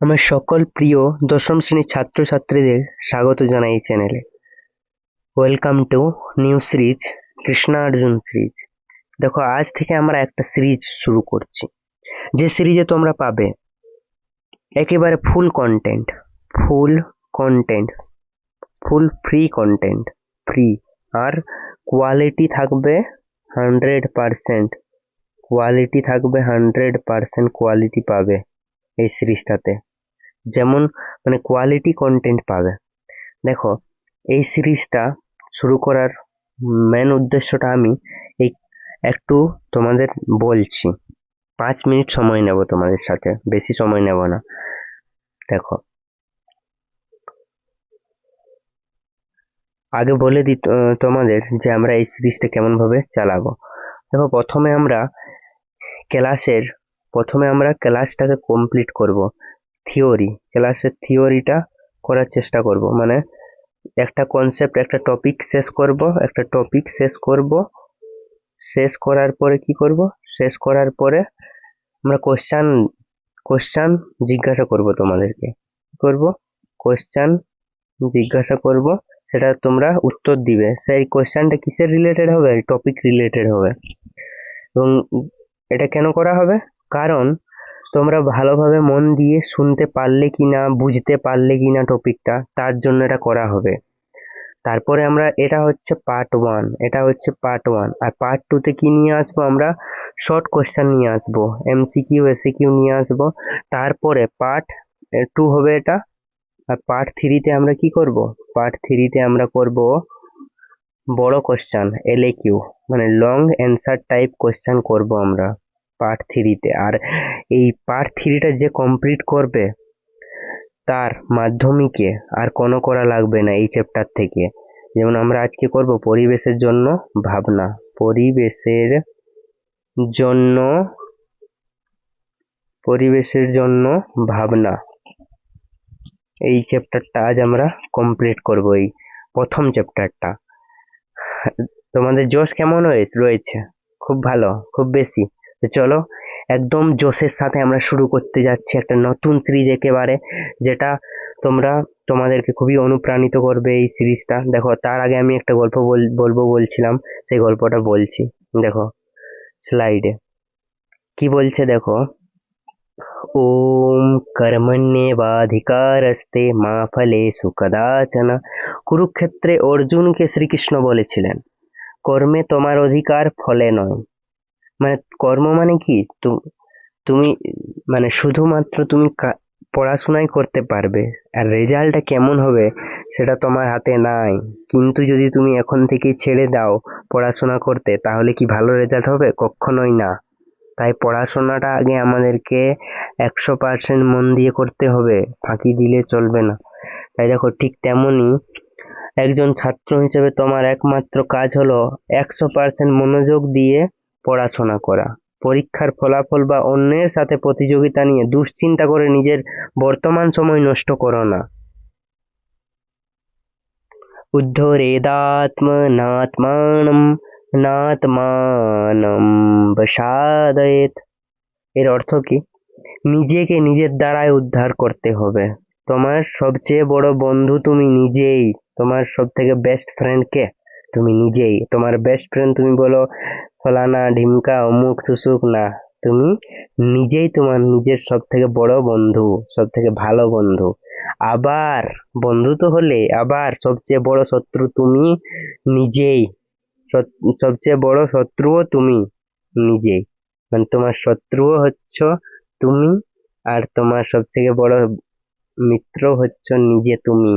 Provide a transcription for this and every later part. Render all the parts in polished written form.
আমার সকল প্রিয় দশম শ্রেণীর ছাত্রছাত্রীদের স্বাগত জানাই এই চ্যানেলে। Welcome to new series Krishna Arjun series. দেখো, আজ থেকে আমরা একটা সিরিজ শুরু করছি, যে সিরিজে তোমরা পাবে একেবারে ফুল কন্টেন্ট, ফুল ফ্রি, আর কোয়ালিটি থাকবে 100%। কোয়ালিটি পাবে এই সিরিজটাতে, যেমন মানে কোয়ালিটি কন্টেন্ট পাবে। দেখো, এই সিরিজটা শুরু করার মেন উদ্দেশ্যটা আমি এই একটু তোমাদের বলছি। 5 মিনিট সময় নেব তোমাদের সাথে, বেশি সময় নেব না। দেখো, আগে বলে দিই তোমাদের যে আমরা এই সিরিজটা কেমন ভাবে চালাবো। দেখো, প্রথমে আমরা ক্লাসটাকে কমপ্লিট করব। ক্লাসের থিওরিটা করার চেষ্টা করব, মানে একটা কনসেপ্ট, একটা টপিক শেষ করব। শেষ করার পরে কি করব? শেষ করার পরে আমরা কোশ্চান জিজ্ঞাসা করব তোমাদেরকে। কি করব? কোশ্চান জিজ্ঞাসা করব, সেটা তোমরা উত্তর দিবে। সেই কোশ্চানটা কিসের রিলেটেড হবে? টপিক রিলেটেড হবে। এবং এটা কেন করা হবে? কারণ তোমরা ভালোভাবে মন দিয়ে শুনতে পারলে কিনা, বুঝতে পারলে কিনা টপিকটা, তার জন্য এটা করা হবে। তারপরে এটা হচ্ছে পার্ট ওয়ান। আর পার্ট টু তে কি নিয়ে আসবো? আমরা শর্ট কোশ্চেন নিয়ে আসবো, এমসিকিউ এসিকিউ নিয়ে আসবো। তারপরে পার্ট টু হবে এটা। আর পার্ট থ্রিতে আমরা কি করব? আমরা করব বড় কোশ্চেন, এলএকিউ, মানে লং অ্যান্সার টাইপ কোশ্চেন করব আমরা পার্ট থ্রিতে। আর এই পার্ট থ্রিটা যে কমপ্লিট করবে, তার মাধ্যমিকে আর কোনো করা লাগবে না এই চ্যাপ্টার থেকে। যেমন আমরা আজকে করব পরিবেশের জন্য ভাবনা। পরিবেশের জন্য ভাবনা, এই চ্যাপ্টারটা আজ আমরা কমপ্লিট করব, এই প্রথম চ্যাপ্টারটা। তোমাদের জোশ কেমন রয়েছে? খুব ভালো, খুব বেশি? তো চলো, একদম জোশের সাথে আমরা শুরু করতে যাচ্ছি একটা নতুন সিরিজ একেবারে, যেটা তোমাদেরকে খুবই অনুপ্রাণিত করবে এই সিরিজটা। দেখো, তার আগে আমি একটা গল্প বলছিলাম, সেই গল্পটা বলছি। দেখো, স্লাইডে কি বলছে দেখো। ওম কর্মণ্যেবাধিকারস্তে মা ফলেষু কদাচন। কুরুক্ষেত্রে অর্জুনকে শ্রীকৃষ্ণ বলেছিলেন, কর্মে তোমার অধিকার, ফলে নয়। মানে কর্ম মানে কি? তুমি মানে শুধুমাত্র তুমি পড়াশোনাই করতে পারবে, আর রেজাল্টটা কেমন হবে সেটা তোমার হাতে নাই। কিন্তু যদি তুমি এখন থেকেই ছেড়ে দাও পড়াশোনা করতে, তাহলে কি ভালো রেজাল্ট হবে? কখনোই না। তাই পড়াশোনাটা আগে আমাদেরকে 100% মন দিয়ে করতে হবে, ফাঁকি দিলে চলবে না। তাই দেখো, ঠিক তেমনই একজন ছাত্র হিসেবে তোমার একমাত্র কাজ হলো 100% মনোযোগ দিয়ে পড়াশোনা করা। পরীক্ষার ফলাফল বা অন্যের সাথে প্রতিযোগিতা নিয়ে দুশ্চিন্তা করে নিজের বর্তমান সময় নষ্ট করো না। উদ্ধরেদাত্মনাত্মানম নাত্মানম বসাদয়েত। এর অর্থ কি? নিজেকে নিজের দ্বারাই উদ্ধার করতে হবে। তোমার সবচেয়ে বড় বন্ধু তুমি নিজেই। তোমার সব থেকে বেস্ট ফ্রেন্ড কে? তুমি নিজেই। তোমার বেস্ট ফ্রেন্ড তুমি বলো ফলানা, ঢিমকা, অমুক, সুসুক না। তুমি নিজেই তোমার নিজের সব থেকে বড় বন্ধু, সব থেকে ভালো বন্ধু। আবার বন্ধু তো হলে, আবার সবচেয়ে বড় শত্রু তুমি নিজেই। সবচেয়ে বড় শত্রুও তুমি নিজেই। মানে তোমার শত্রুও হচ্ছ তুমি, আর তোমার সবথেকে বড় মিত্র হচ্ছ নিজে তুমি।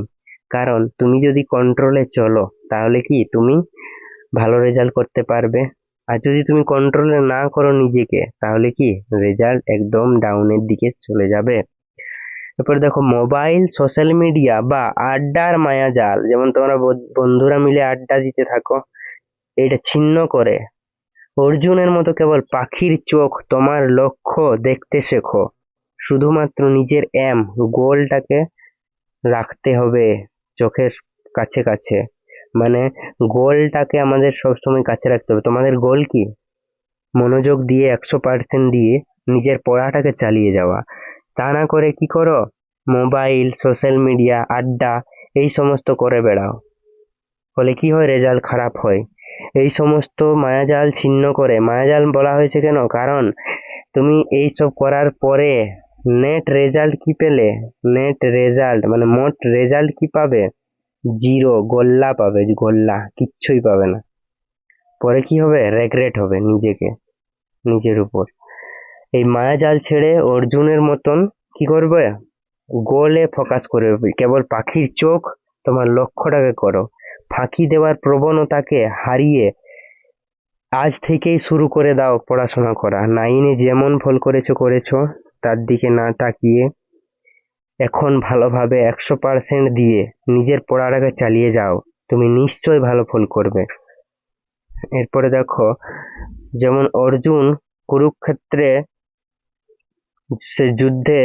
কারণ তুমি যদি কন্ট্রোলে চলো, তাহলে কি তুমি ভালো রেজাল্ট করতে পারবে। আর যদি তুমি কন্ট্রোলে না করো নিজেকে, তাহলে কি রেজাল্ট একদম ডাউনের দিকে চলে যাবে। এরপর দেখো, মোবাইল, সোশ্যাল মিডিয়া বা আড্ডার মায়াজাল, যেমন তোমরা বন্ধুরা মিলে আড্ডা দিতে থাকো, এটা ছিন্ন করে অর্জুনের মতো কেবল পাখির চোখ তোমার লক্ষ্য দেখতে শেখো। শুধুমাত্র নিজের গোলটাকে রাখতে হবে চোখের কাছে। মানে গোলটাকে আমাদের সবসময় কাছে রাখতে হবে। তোমাদের গোল কি? মনোযোগ দিয়ে 100% দিয়ে নিজের পড়াটাকে চালিয়ে যাওয়া। তা না করে কি করো, মোবাইল, সোশ্যাল মিডিয়া, আড্ডা এই সমস্ত করে বেড়াও। ফলে কি হয়, রেজাল্ট খারাপ হয়। এই সমস্ত মায়াজাল ছিন্ন করে, মায়াজাল বলা হয়েছে কেন, কারণ তুমি এইসব করার পরে নেট রেজাল্ট কি পেলে, নেট রেজাল্ট মানে মোট রেজাল্ট কি পাবে, জিরো, গোল্লা পাবে, গোল্লা, কিচ্ছুই পাবে না। পরে কি হবে, রেগ্রেট হবে নিজের উপর। এই মায়াজাল ছেড়ে অর্জুনের মতন কি করবে, গোলে ফোকাস করবে, কেবল পাখির চোখ, তোমার লক্ষ্যটাকে করো। ফাঁকি দেওয়ার প্রবণতাকে হারিয়ে আজ থেকেই শুরু করে দাও পড়াশোনা করা। নাইনে যেমন ফল করেছো তার দিকে না তাকিয়ে এখন ভালোভাবে 100% দিয়ে নিজের পড়াটাকে চালিয়ে যাও, তুমি নিশ্চয়ই ভালো ফল করবে। এরপরে দেখো, যেমন অর্জুন কুরুক্ষেত্রে সে যুদ্ধে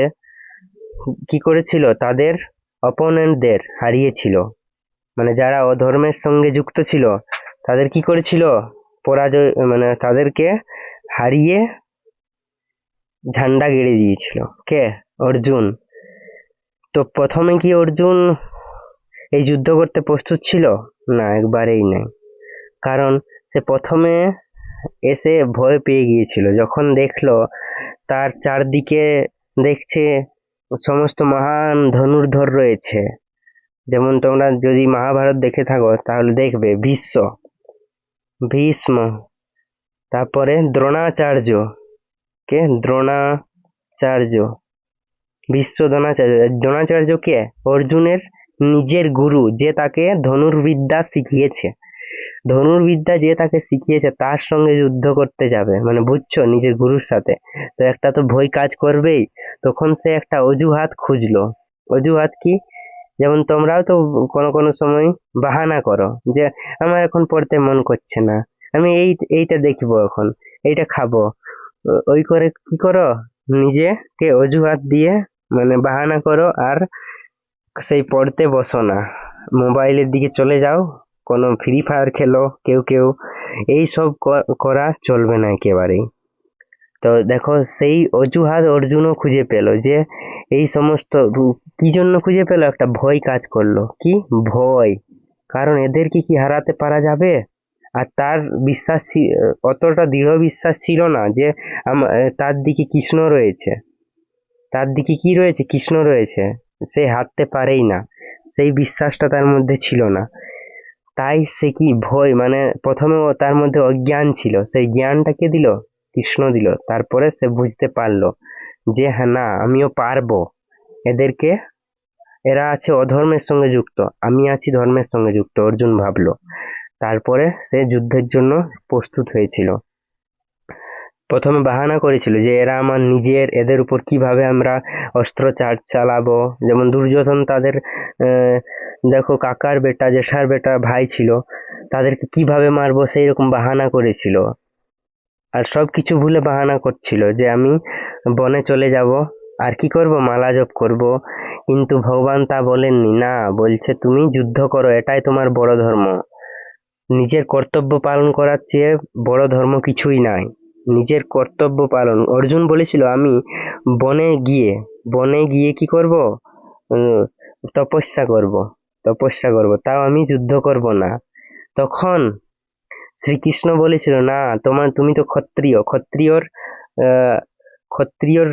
কি করেছিল, তাদের অপোনেন্টদের হারিয়েছিল, মানে যারা অধর্মের সঙ্গে যুক্ত ছিল তাদের কি করেছিল, পরাজয়, মানে তাদেরকে হারিয়ে ঝান্ডা গেড়ে দিয়েছিল। কে, অর্জুন। তো প্রথমে কি অর্জুন এই যুদ্ধ করতে প্রস্তুত ছিল? না, একবারেই নাই। কারণ সে প্রথমে এসে ভয় পেয়ে গিয়েছিল, যখন দেখলো তার চারদিকে দেখছে সমস্ত মহান ধনুর্ধর রয়েছে। যেমন তোমরা যদি মহাভারত দেখে থাকো তাহলে দেখবে ভীষ্ম, তারপরে দ্রোণাচার্য, কে, দ্রোণাচার্য, দ্রোণাচার্য কে, অর্জুনের নিজের গুরু, যে তাকে ধনুর্বিদ্যা শিখিয়েছে। ধনুর্বিদ্যা যে তাকে শিখিয়েছে তার সঙ্গে যুদ্ধ করতে যাবে, মানে বুঝছো, নিজের গুরুর সাথে, তো একটা তো ভয় কাজ করবেই। তখন সে একটা অজুহাত খুঁজলো। অজুহাত কি, যেমন তোমরাও তো কোনো কোনো সময় বাহানা করো যে আমার এখন পড়তে মন করছে না, আমি এইটা দেখবো, এখন এইটা খাবো। ওই করে কি করো, নিজেকে অজুহাত দিয়ে মানে বাহানা করো, আর সেই পড়তে বসো না, মোবাইলের দিকে চলে যাও, কোনো ফ্রি ফায়ার খেলো কেউ কেউ। এইসব করা চলবে না একেবারেই। তো দেখো, সেই অজুহাত অর্জুনও খুঁজে পেল, যে এই সমস্ত কি জন্য খুঁজে পেল, একটা ভয় কাজ করলো, কি ভয়, কারণ এদেরকে কি হারাতে পারা যাবে। আর তার বিশ্বাস অতটা দৃঢ় বিশ্বাস ছিল না যে তার দিকে কৃষ্ণ রয়েছে, তার দিকে কি রয়েছে, কৃষ্ণ রয়েছে, সে হারতে পারেই না, সেই বিশ্বাসটা তার মধ্যে ছিল না। তাই সে কি ভয়, মানে প্রথমে তার মধ্যে অজ্ঞান ছিল, সেই জ্ঞানটাকে দিল, কৃষ্ণ দিল। তারপরে সে বুঝতে পারলো যে হ্যাঁ, না, আমিও পারবো, এদেরকে, এরা আছে অধর্মের সঙ্গে যুক্ত, আমি আছি ধর্মের সঙ্গে যুক্ত, অর্জুন ভাবলো। তারপরে সে যুদ্ধের জন্য প্রস্তুত হয়েছিল। প্রথমে বাহানা করেছিল যে এরা আমার নিজের, এদের উপর কিভাবে আমরা অস্ত্র চালাবো। যেমন দুর্যোধন তাদের দেখো কাকার বেটা, জেঠার বেটা, ভাই ছিল, তাদেরকে কিভাবে মারবো সেই রকম বাহানা করেছিল। আর সবকিছু ভুলে বাহানা করছিল যে আমি বনে চলে যাব, আর কি করব, মালা জপ করব। কিন্তু ভগবান তা বলেননি, না, বলছে তুমি যুদ্ধ করো, এটাই তোমার বড় ধর্ম। নিজের কর্তব্য পালন করার চেয়ে বড় ধর্ম কিছুই নাই। নিজের কর্তব্য পালন, অর্জুন বলেছিল আমি বনে গিয়ে কি করব, উম, তপস্যা করব, তাও আমি যুদ্ধ করব না। তখন শ্রীকৃষ্ণ বলেছিল, না, তুমি তো ক্ষত্রিয়র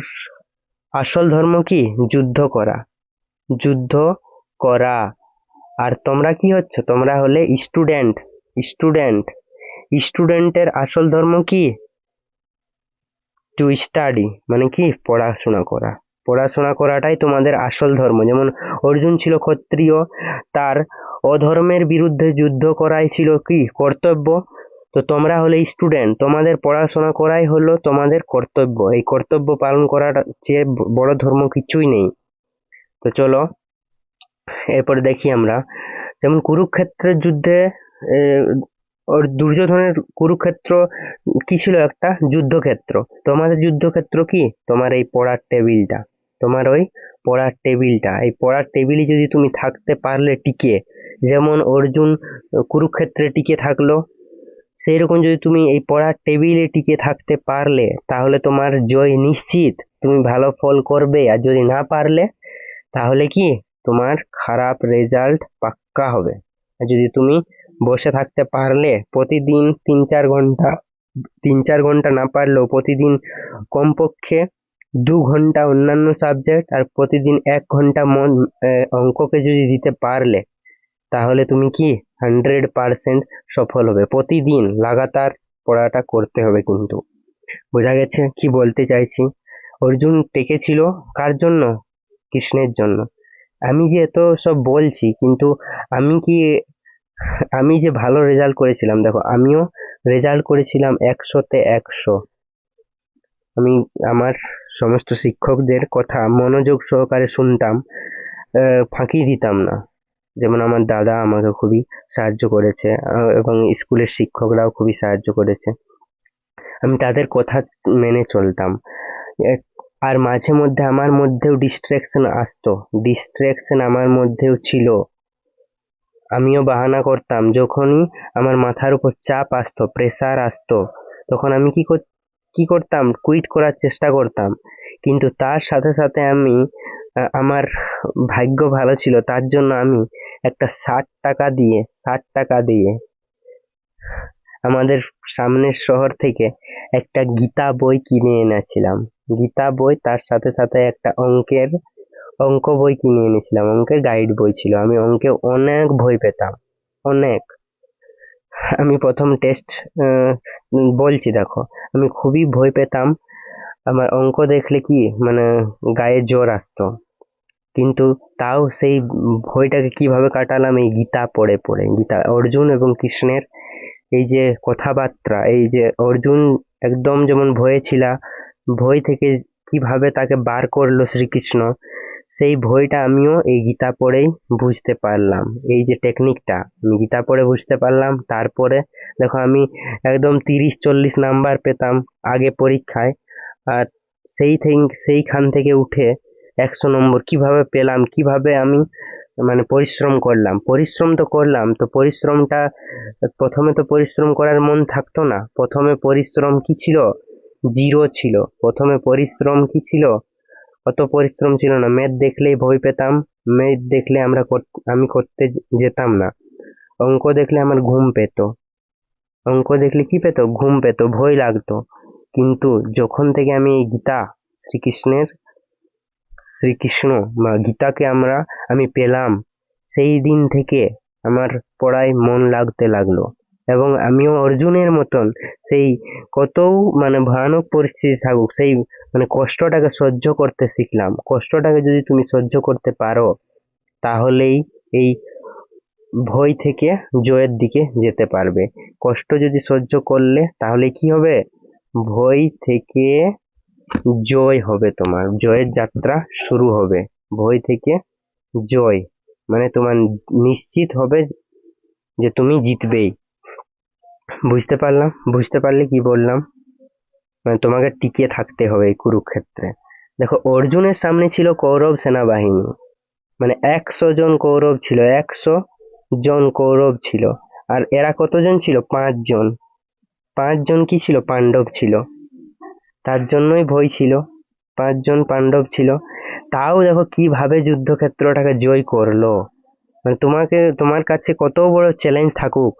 আসল ধর্ম কি, যুদ্ধ করা। আর তোমরা কি হচ্ছ, তোমরা হলে স্টুডেন্ট স্টুডেন্টের আসল ধর্ম কি, টু স্টাডি, মানে কি, পড়াশোনা করাটাই তোমাদের আসল ধর্ম। যেমন অর্জুন ছিল ক্ষত্রিয়, তার অধর্মের বিরুদ্ধে যুদ্ধ করাই ছিল কি, কর্তব্য। তো তোমরা হলে স্টুডেন্ট, তোমাদের পড়াশোনা করাই হলো তোমাদের কর্তব্য। এই কর্তব্য পালন করার চেয়ে বড় ধর্ম কিছুই নেই। তো চলো এরপরে দেখি আমরা, যেমন কুরুক্ষেত্রের যুদ্ধে ওর দুর্যোধনের কুরুক্ষেত্র কি ছিল, একটা যুদ্ধক্ষেত্র। তোমাদের যুদ্ধক্ষেত্র কি, তোমার এই পড়ার টেবিলটা, এই পড়ার টেবিলে যদি তুমি থাকতে পারলে টিকে, যেমন অর্জুন কুরুক্ষেত্রে টিকে থাকলো, সেই রকম যদি তুমি এই পড়ার টেবিলে টিকে থাকতে পারলে তাহলে তোমার জয় নিশ্চিত, তুমি ভালো ফল করবে। আর যদি না পারলে তাহলে কি তোমার খারাপ রেজাল্ট পাক্কা হবে। আর যদি তুমি বসে থাকতে পারলে প্রতিদিন 3-4 ঘন্টা, 3-4 ঘন্টা না পারলেও প্রতিদিন কমপক্ষে 2 ঘন্টা অন্যান্য সাবজেক্ট আর প্রতিদিন 1 ঘন্টা অঙ্ককে যদি দিতে পারলে তাহলে তুমি কি 100% সফল হবে। প্রতিদিন লাগাতার পড়াটা করতে হবে কিন্তু। বোঝা গেছে কি বলতে চাইছি? অর্জুন টেকেছিল কার জন্য? কৃষ্ণের জন্য। আমি যে এত সব বলছি কিন্তু আমি কি, আমি যে ভালো রেজাল্ট করেছিলাম, দেখো আমিও রেজাল্ট করেছিলাম 100-তে 100। আমি আমার সমস্ত শিক্ষকদের কথা মনোযোগ সহকারে শুনতাম, ফাঁকি দিতাম না। যেমন আমার দাদা আমাকে খুবই সাহায্য করেছে, এবং স্কুলের শিক্ষকরাও খুবই সাহায্য করেছে। আমি তাদের কথা মেনে চলতাম। আর মাঝে মধ্যে আমার মধ্যেও ডিস্ট্রাকশন আসতো, ডিস্ট্রাকশন আমার মধ্যেও ছিল। আমিও বাহানা করতাম, যখনই আমার মাথার উপর চাপ আসতো, প্রেসার আসতো, তখন আমি কি করতাম, কুইট করার চেষ্টা করতাম। কিন্তু তার সাথে সাথে আমি আমার ভাগ্য ভালো ছিল, তার জন্য আমি একটা 60 টাকা দিয়ে আমাদের সামনের শহর থেকে একটা গীতা বই কিনে এনেছিলাম। গীতা বই, তার সাথে সাথে একটা অঙ্ক বই কিনে এনেছিলাম। অঙ্কের গাইড বই ছিল। আমি অঙ্কে অনেক ভয় পেতাম, অনেক। আমি প্রথম টেস্ট বলছি, দেখো আমি খুবই ভয় পেতাম। আমার অঙ্ক দেখলে কি মানে গায়ে জ্বর আসতো। কিন্তু তাও সেই ভয়টাকে কিভাবে কাটালাম, এই গীতা পড়ে পড়ে। গীতা, অর্জুন এবং কৃষ্ণের এই যে কথাবার্তা, এই যে অর্জুন একদম যেমন ভয়ে ছিল, ভয় থেকে কিভাবে তাকে বার করলো শ্রীকৃষ্ণ, সেই ভয়টা আমিও এই গীতা পড়েই বুঝতে পারলাম। এই যে টেকনিকটা আমি গীতা পড়ে বুঝতে পারলাম। তারপরে দেখো আমি একদম 30-40 নাম্বার পেতাম আগে পরীক্ষায়। আর সেইখান থেকে উঠে 100 নম্বর কিভাবে পেলাম, কিভাবে আমি মানে পরিশ্রম করলাম। পরিশ্রম তো করলাম, তো পরিশ্রমটা প্রথমে তো পরিশ্রম করার মন থাকতো না। প্রথমে পরিশ্রম কি ছিল, জিরো ছিল। প্রথমে পরিশ্রম কি ছিল, অত পরিশ্রম ছিল না। ম্যাথ দেখলেই ভয় পেতাম, ম্যাথ দেখলে আমি করতে যেতাম না। অঙ্ক দেখলে আমার ঘুম পেত, অঙ্ক দেখলে কি পেত, ঘুম পেত, ভয় লাগতো। কিন্তু যখন থেকে আমি এই গীতা, শ্রীকৃষ্ণ বা গীতাকে আমি পেলাম, সেই দিন থেকে আমার পড়ায় মন লাগতে লাগলো। এবং আমিও অর্জুনের মতন সেই কত মানে ভয়ানক পরিস্থিতি থাকুক, সেই মানে কষ্টটাকে সহ্য করতে শিখলাম। কষ্টটাকে যদি তুমি সহ্য করতে পারো তাহলেই এই ভয় থেকে জয়ের দিকে যেতে পারবে। কষ্ট যদি সহ্য করলে তাহলে কি হবে, ভয় থেকে জয় হবে, তোমার জয়ের যাত্রা শুরু হবে। ভয় থেকে জয় মানে তোমার নিশ্চিত হবে যে তুমি জিতবেই। বুঝতে পারলাম? বুঝতে পারলে কি বললাম? মানে তোমাকে টিকে থাকতে হবে এই কুরুক্ষেত্রে। দেখো অর্জুনের সামনে ছিল কৌরব সেনাবাহিনী, মানে 100 জন কৌরব ছিল, 100 জন কৌরব ছিল। আর এরা কতজন ছিল, 5 জন। 5 জন কি ছিল, পাণ্ডব ছিল। তার জন্যই ভয় ছিল, 5 জন পাণ্ডব ছিল। তাও দেখো কিভাবে যুদ্ধক্ষেত্রটাকে জয় করলো। মানে তোমার কাছে কত বড় চ্যালেঞ্জ থাকুক,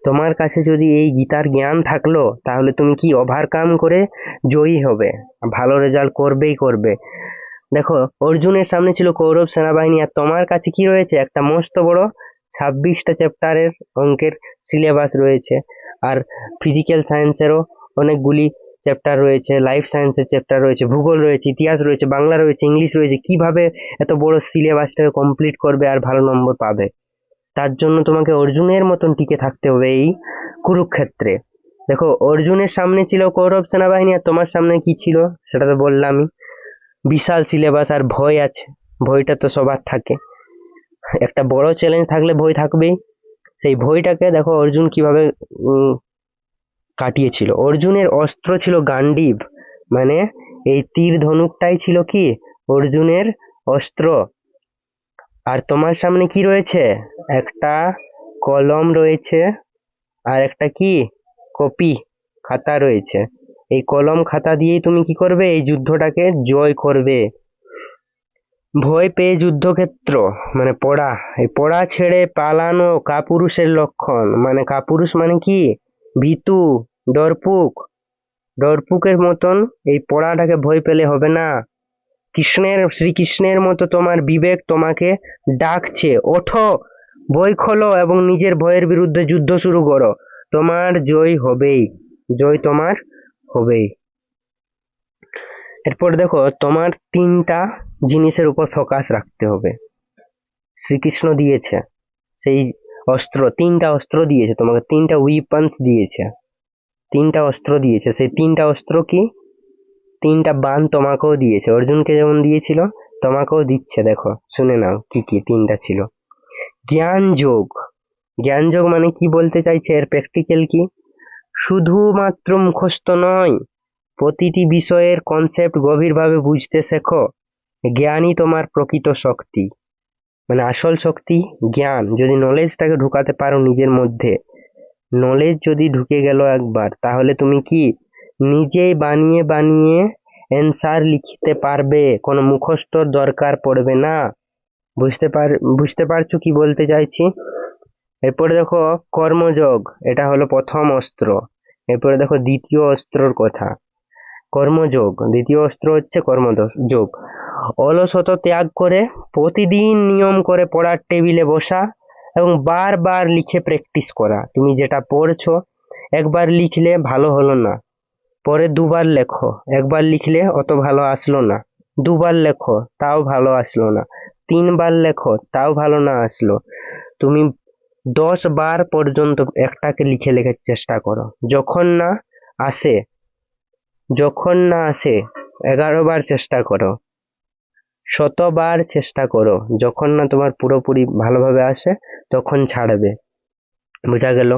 তোমার কাছে যদি এই গীতার জ্ঞান থাকলো তাহলে তুমি কি ওভারকাম করে জয়ী হবে, ভালো রেজাল্ট করবেই করবে। দেখো অর্জুনের সামনে ছিল কৌরব সেনাবাহিনী, আর তোমার কাছে কি রয়েছে, একটা মস্ত বড় 26টা চ্যাপ্টারের অঙ্কের সিলেবাস রয়েছে। আর ফিজিক্যাল সায়েন্সেরও অনেকগুলি চ্যাপ্টার রয়েছে, লাইফ সায়েন্সের চ্যাপ্টার রয়েছে, ভূগোল রয়েছে, ইতিহাস রয়েছে, বাংলা রয়েছে, ইংলিশ রয়েছে। কিভাবে এত বড় সিলেবাসটাকে কমপ্লিট করবে আর ভালো নম্বর পাবে? তার জন্য তোমাকে অর্জুনের মতন টিকে থাকতে হবে এই কুরুক্ষেত্রে। দেখো অর্জুনের সামনে ছিল কৌরব সেনাবাহিনী, আর তোমার সামনে কি ছিল সেটা তো বললামই, বিশাল সিলেবাস। আর ভয় আছে, ভয়টা তো সবার থাকে। একটা বড় চ্যালেঞ্জ থাকলে ভয় থাকবেই। সেই ভয়টাকে দেখো অর্জুন কিভাবে কাটিয়েছিল। অর্জুনের অস্ত্র ছিল গান্ডীব, মানে এই তীর ধনুকটাই ছিল কি অর্জুনের অস্ত্র। আর তোমার সামনে কি রয়েছে, একটা কলম রয়েছে, আর একটা কি কপি খাতা রয়েছে, এই কলম খাতা দিয়েই তুমি কি করবে, এই যুদ্ধটাকে জয় করবে। ভয় পেয়ে যুদ্ধক্ষেত্র মানে পড়া, এই পড়া ছেড়ে পালানো কাপুরুষের লক্ষণ। মানে কাপুরুষ মানে কি, ভীতু, ডরপুক, ডরপুকের মতন এই পড়াটাকে ভয় পেলে হবে না। শ্রীকৃষ্ণের মতো তোমার বিবেক তোমাকে ডাকছে, ওঠো, বই খোলো এবং নিজের ভয়ের বিরুদ্ধে যুদ্ধ শুরু করো। তোমার জয় হবেই, জয় তোমার হবেই। এরপর দেখো, তোমার তিনটা জিনিসের উপর ফোকাস রাখতে হবে। শ্রীকৃষ্ণ দিয়েছে সেই অস্ত্র, তিনটা অস্ত্র দিয়েছে তোমাকে, তিনটা উইপন্স দিয়েছে, তিনটা অস্ত্র দিয়েছে। সেই তিনটা অস্ত্র কি, তিনটা বাণ তোমাকেও দিয়েছে, অর্জুনকে যেমন দিয়েছিল তোমাকেও দিচ্ছে। দেখো শুনে নাও কি কি তিনটা ছিল। জ্ঞান যোগ, জ্ঞান যোগ মানে কি বলতে চাইছে, এর প্র্যাকটিক্যাল কি, শুধুমাত্র মুখস্থ নয়, প্রতিটি বিষয়ের কনসেপ্ট গভীরভাবে বুঝতে শেখো। জ্ঞানই তোমার প্রকৃত শক্তি, মানে আসল শক্তি জ্ঞান। যদি নলেজটাকে ঢুকাতে পারো নিজের মধ্যে, নলেজ যদি ঢুকে গেল একবার, তাহলে তুমি কি নিজেই বানিয়ে বানিয়ে অ্যান্সার লিখতে পারবে, কোনো মুখস্থর দরকার পড়বে না। বুঝতে পারছো কি বলতে চাইছি। এরপরে দেখো কর্মযোগ, এটা হলো প্রথম অস্ত্র। এরপরে দেখো দ্বিতীয় অস্ত্রর কথা, কর্মযোগ। দ্বিতীয় অস্ত্র হচ্ছে কর্মযোগ। অলসতা ত্যাগ করে প্রতিদিন নিয়ম করে পড়ার টেবিলে বসা এবং বারবার লিখে প্র্যাকটিস করা। তুমি যেটা পড়ছো, একবার লিখলে ভালো হলো না, পরে দুবার লেখো। একবার লিখলে অত ভালো আসলো না, দুবার লেখো তাও ভালো আসলো না, তিনবার লেখো তাও ভালো না আসলো, তুমি 10 বার পর্যন্ত একটাকে লিখে লেখার চেষ্টা করো। যখন না আসে 11 বার চেষ্টা করো, 100 বার চেষ্টা করো, যখন না তোমার পুরোপুরি ভালোভাবে আসে তখন ছাড়বে। বোঝা গেল?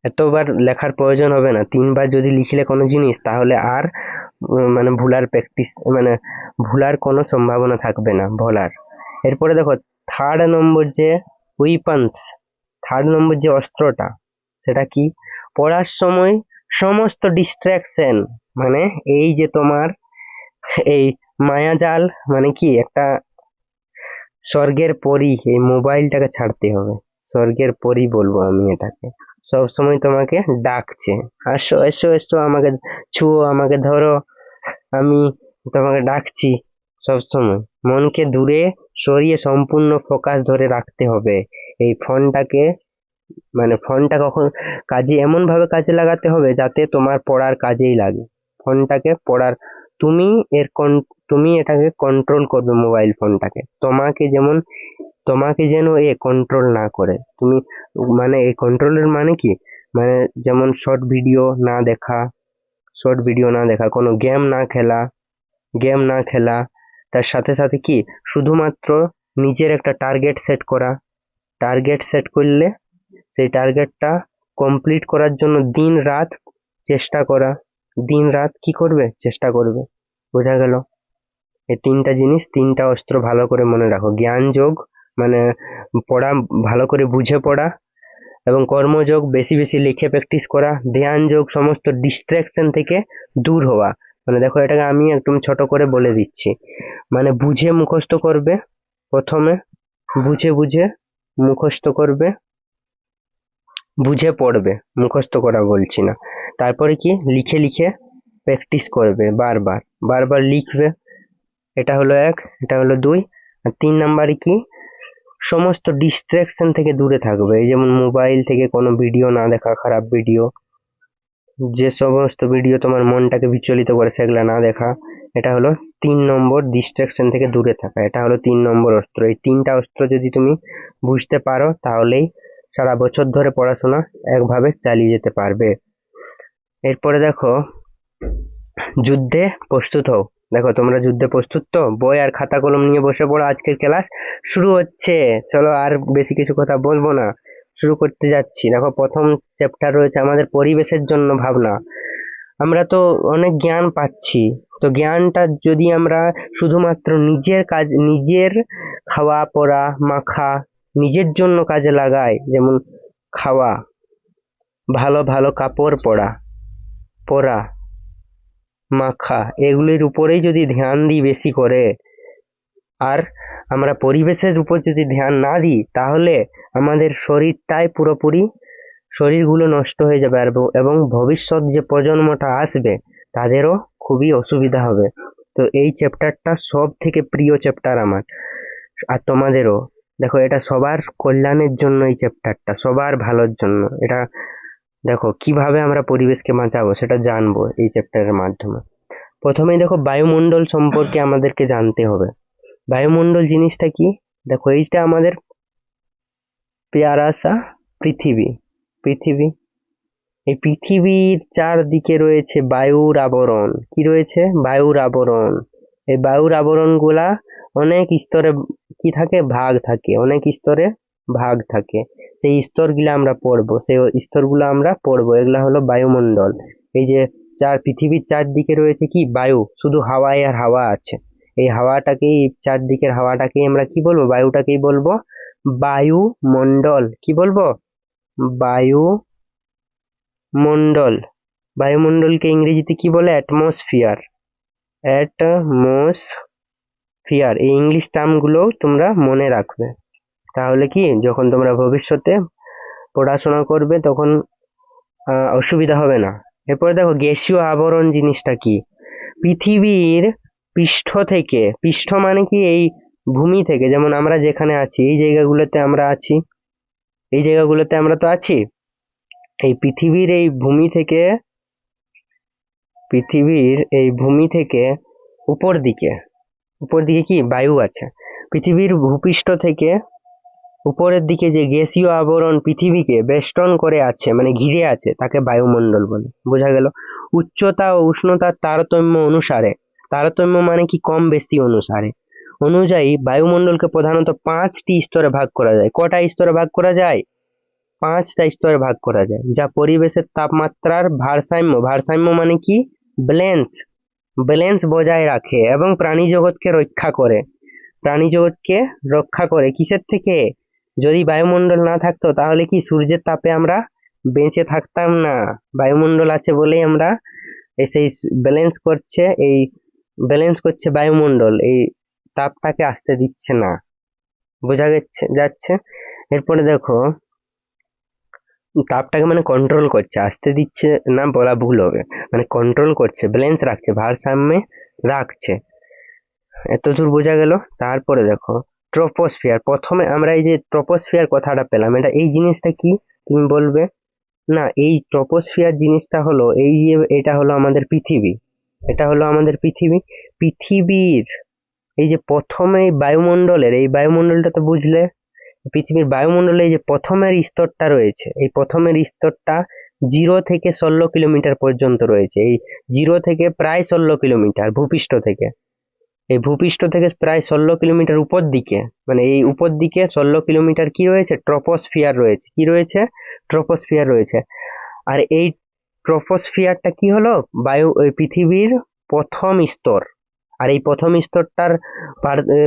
এতবার লেখার প্রয়োজন হবে না, 3 বার যদি লিখলে কোনো জিনিস, তাহলে আর মানে ভুলার কোনো সম্ভাবনা থাকবে না, ভোলার। এরপরে দেখো থার্ড নম্বর যে অস্ত্রটা, সেটা কি, পড়ার সময় সমস্ত ডিস্ট্রাকশন, মানে এই যে তোমার এই মায়াজাল, মানে কি একটা স্বর্গের পরী, এই মোবাইলটাকে ছাড়তে হবে। স্বর্গের পরী বলবো আমি এটাকে, সব সময় তোমাকে ডাকছে, আসো এসো এসো, আমাকে ছুঁয়ো, আমাকে ধরো, আমি তোমাকে ডাকছি। সব সময় মনকে দূরে সরিয়ে সম্পূর্ণ ফোকাস ধরে রাখতে হবে। এই ফোনটা কখন এমন ভাবে কাজে লাগাতে হবে যাতে তোমার পড়ার কাজেই লাগে। ফোনটাকে পড়ার, তুমি তুমি এটাকে কন্ট্রোল করবে, মোবাইল ফোনটাকে তোমাকে যেন কন্ট্রোল না করে। তুমি মানে এই কন্ট্রোলের মানে কি, মানে যেমন শর্ট ভিডিও না দেখা, কোনো গেম না খেলা, তার সাথে সাথে কি শুধুমাত্র নিজের একটা টার্গেট সেট করলে সেই টার্গেটটা কমপ্লিট করার জন্য দিন রাত চেষ্টা করবে। বোঝা গেল? এই তিনটা জিনিস, তিনটা অস্ত্র ভালো করে মনে রাখো। জ্ঞান যোগ মানে পড়া ভালো করে বুঝে পড়া, এবং কর্মযোগ বেশি বেশি লিখে প্র্যাকটিস করা, ধ্যান যোগ সমস্ত ডিস্ট্রাকশন থেকে দূর হওয়া। মানে দেখো, এটাকে আমি একদম ছোট করে বলে দিচ্ছি, মানে বুঝে মুখস্থ করবে, প্রথমে বুঝে মুখস্থ করবে, বুঝে পড়বে, মুখস্থ করা বলছি না। তারপরে কি, লিখে প্র্যাকটিস করবে, বারবার লিখবে। এটা হলো 1, এটা হলো 2। আর 3 নাম্বারে কি, সমস্ত ডিস্ট্রাকশন থেকে দূরে থাকবে। এই যেমন মোবাইল থেকে কোনো ভিডিও না দেখা, খারাপ ভিডিও, যে সমস্ত ভিডিও তোমার মনটাকে বিচলিত করে সেগুলা না দেখা। এটা হলো 3 নম্বর, ডিস্ট্রাকশন থেকে দূরে থাকা। এটা হলো 3 নম্বর অস্ত্র। এই তিনটা অস্ত্র যদি তুমি বুঝতে পারো, তাহলেই সারা বছর ধরে পড়াশোনা একভাবে চালিয়ে যেতে পারবে। এরপরে দেখো যুদ্ধে প্রস্তুত হও। দেখো তোমরা যুদ্ধে প্রস্তুত তো? বই আর খাতা কলম নিয়ে বসে পড়ো, আজকের ক্লাস শুরু হচ্ছে। চলো, আর বেশি কিছু কথা বলবো না, শুরু করতে যাচ্ছি। দেখো প্রথম চ্যাপ্টার রয়েছে আমাদের পরিবেশের জন্য ভাবনা। আমরা তো অনেক জ্ঞান পাচ্ছি, তো জ্ঞানটা যদি আমরা শুধুমাত্র নিজের খাওয়া পড়া মাখা নিজের জন্য কাজে লাগাই, যেমন খাওয়া, ভালো ভালো কাপড় পরা মাখা, এগুলির উপরেই যদি ধ্যান দিই বেশি করে, আর আমরা পরিবেশের উপর যদি ধ্যান না দিই, তাহলে আমাদের শরীরগুলো নষ্ট হয়ে যাবে, এবং ভবিষ্যৎ যে প্রজন্মটা আসবে তাদেরও খুবই অসুবিধা হবে। তো এই চ্যাপ্টারটা সব থেকে প্রিয় চ্যাপ্টার আমার, আর তোমাদেরও। দেখো, এটা সবার কল্যাণের জন্য, এই চ্যাপ্টারটা সবার ভালোর জন্য। এটা দেখো কিভাবে আমরা পরিবেশকে বাঁচাবো সেটা জানবো এই চ্যাপ্টারের মাধ্যমে। প্রথমেই দেখো, বায়ুমণ্ডল সম্পর্কে আমাদেরকে জানতে হবে। বায়ুমণ্ডল জিনিসটা কি? দেখো, এইটা আমাদের পেয়ারা সা পৃথিবী। এই পৃথিবীর চারদিকে রয়েছে বায়ুর আবরণ। কি রয়েছে? বায়ুর আবরণ। এই বায়ুর আবরণ গুলা অনেক স্তরে কি থাকে? অনেক স্তরে ভাগ থাকে। সেই স্তরগুলো আমরা পড়বো। এগুলা হলো বায়ুমণ্ডল। এই যে পৃথিবীর চারদিকে রয়েছে কি? বায়ু। শুধু হাওয়াই আর হাওয়া আছে। এই চারদিকের হাওয়াটাকেই আমরা কি বলবো? বায়ুটাকেই বলবো বায়ুমণ্ডল। কি বলবো? বায়ুমণ্ডল। বায়ুমণ্ডলকে ইংরেজিতে কি বলে? অ্যাটমসফিয়ার। এই ইংলিশ টার্মগুলো তোমরা মনে রাখবে, তাহলে কি যখন তোমরা ভবিষ্যতে পড়াশোনা করবে তখন অসুবিধা হবে না। এরপরে দেখো, গ্যাসীয় আবরণ জিনিসটা কি? পৃথিবীর পৃষ্ঠ মানে কি? এই ভূমি থেকে, যেমন আমরা যেখানে আছি, এই জায়গাগুলোতে আমরা তো আছি। এই পৃথিবীর এই ভূমি থেকে উপর দিকে কি বায়ু আছে। পৃথিবীর ভূপৃষ্ঠ থেকে উপরের দিকে যে গ্যাসীয় আবরণ পৃথিবীকে বেষ্টন করে আছে, মানে ঘিরে আছে, তাকে বায়ুমণ্ডল বলে। বোঝা গেল? উচ্চতা ও উষ্ণতার তারতম্য মানে কি? কম বেশি অনুযায়ী বায়ুমণ্ডলকে প্রধানত 5টি স্তরে ভাগ করা যায়। কটা স্তরে ভাগ করা যায়? 5টা স্তরে ভাগ করা যায়, যা পরিবেশের তাপমাত্রার ভারসাম্য মানে কি? ব্যালেন্স বজায় রাখে এবং প্রাণী জগৎকে রক্ষা করে কিসের থেকে? যদি বায়ুমণ্ডল না থাকতো তাহলে কি সূর্যের তাপে আমরা বেঁচে থাকতাম না। বায়ুমণ্ডল আছে বলেই আমরা সেই ব্যালেন্স করছে বায়ুমণ্ডল, এই তাপটাকে আসতে দিচ্ছে না। বোঝা যাচ্ছে? এরপরে দেখো, তাপটাকে মানে কন্ট্রোল করছে, আসতে দিচ্ছে না বলা ভুল হবে, মানে কন্ট্রোল করছে, ব্যালেন্স রাখছে, ভারসাম্যে রাখছে। এতদূর বোঝা গেল? তারপরে দেখো, ট্রপোস্ফিয়ার। প্রথমে আমরা এই যে ট্রপোস্ফিয়ার কথাটা পেলাম, এই জিনিসটা কি তুমি বলবে? না, এই ট্রপোস্ফিয়ার জিনিসটা হলো এটা হলো আমাদের পৃথিবী। পৃথিবীর এই যে প্রথমে এই বায়ুমণ্ডলটা তো বুঝলে। পৃথিবীর বায়ুমণ্ডলে এই যে প্রথমের স্তরটা রয়েছে, এই প্রথমের স্তরটা 0 থেকে 16 কিলোমিটার পর্যন্ত রয়েছে। এই 0 থেকে প্রায় 16 কিলোমিটার ভূপৃষ্ঠ থেকে প্রায় 16 কিলোমিটার উপর দিকে, মানে এই উপর দিকে 16 কিলোমিটার কি রয়েছে? ট্রপোস্ফিয়ার রয়েছে। কি রয়েছে? ট্রপোস্ফিয়ার রয়েছে। আর এই ট্রপোস্ফিয়ারটা কি হলো? পৃথিবীর প্রথম স্তর। আর এই প্রথম স্তরটার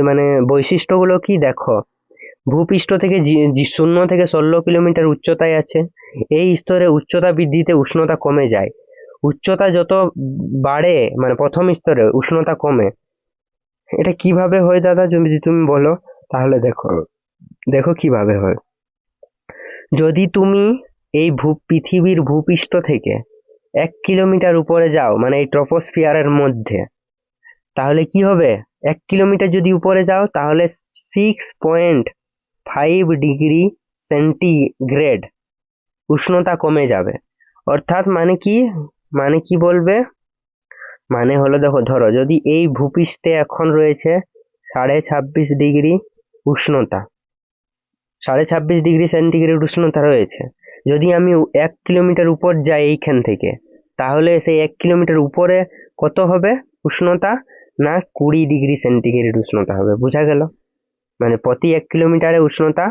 মানে বৈশিষ্ট্যগুলো কি? দেখো, ভূপৃষ্ঠ থেকে 0 থেকে 16 কিলোমিটার উচ্চতায় আছে। এই স্তরে উচ্চতা বৃদ্ধিতে উষ্ণতা কমে যায়। উচ্চতা যত বাড়ে, মানে প্রথম স্তরে উষ্ণতা কমে। এটা কিভাবে হয় দাদা, যদি তুমি বলো? তাহলে দেখো কিভাবে হয়। যদি তুমি এই পৃথিবীর ভূপৃষ্ঠ থেকে 1 কিলোমিটার উপরে যাও, মানে এই ট্রপোস্ফিয়ারের মধ্যে, তাহলে কি হবে? 1 কিলোমিটার যদি উপরে যাও, তাহলে 6.5 ডিগ্রি সেন্টিগ্রেড উষ্ণতা কমে যাবে। অর্থাৎ মানে কি বলবে? মানে হলো, দেখো, ধরো যদি এই ভূপৃষ্ঠে এখন রয়েছে 26.5 ডিগ্রি উষ্ণতা, 26.5 ডিগ্রি সেন্টিগ্রেড উষ্ণতা রয়েছে। যদি আমি 1 কিলোমিটার উপর যাই এইখান থেকে, তাহলে সেই 1 কিলোমিটার উপরে কত হবে উষ্ণতা? না, 20 ডিগ্রি সেন্টিগ্রেড উষ্ণতা হবে। বোঝা গেল? মানে প্রতি 1 কিলোমিটারে উষ্ণতা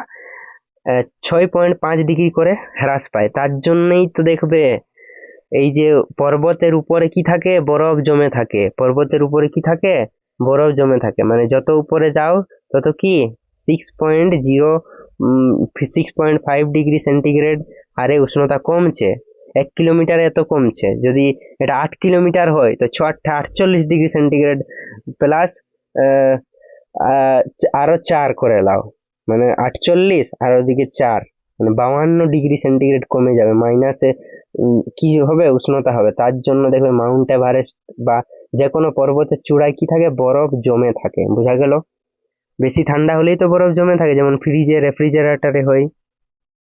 6.5 ডিগ্রি করে হ্রাস পায়। তার জন্যই তো দেখবে এই যে পর্বতের উপরে কি থাকে? বরফ জমে থাকে। মানে যত উপরে যাও তত কি 6.0 6.5 ডিগ্রি সেন্টিগ্রেড হারে উষ্ণতা কমছে। 1 কিলোমিটারে এত কমছে। যদি এটা 8 কিলোমিটার হয় তো 6 × 8 = 48 ডিগ্রি সেন্টিগ্রেড প্লাস আরো 4 করে লাও, মানে 48 আর ওদিকে 4, মানে 52 ডিগ্রি সেন্টিগ্রেড কমে যাবে। মাইনাসে কি হবে, উষ্ণতা হবে। তার জন্য দেখবে মাউন্ট এভারেস্ট বা যে কোনো পর্বতের চূড়ায় কি থাকে, বরফ জমে থাকে। বোঝা গেল? বেশি ঠান্ডা হলেই তো বরফ জমে থাকে, যেমন ফ্রিজে রেফ্রিজারেটরে হয়।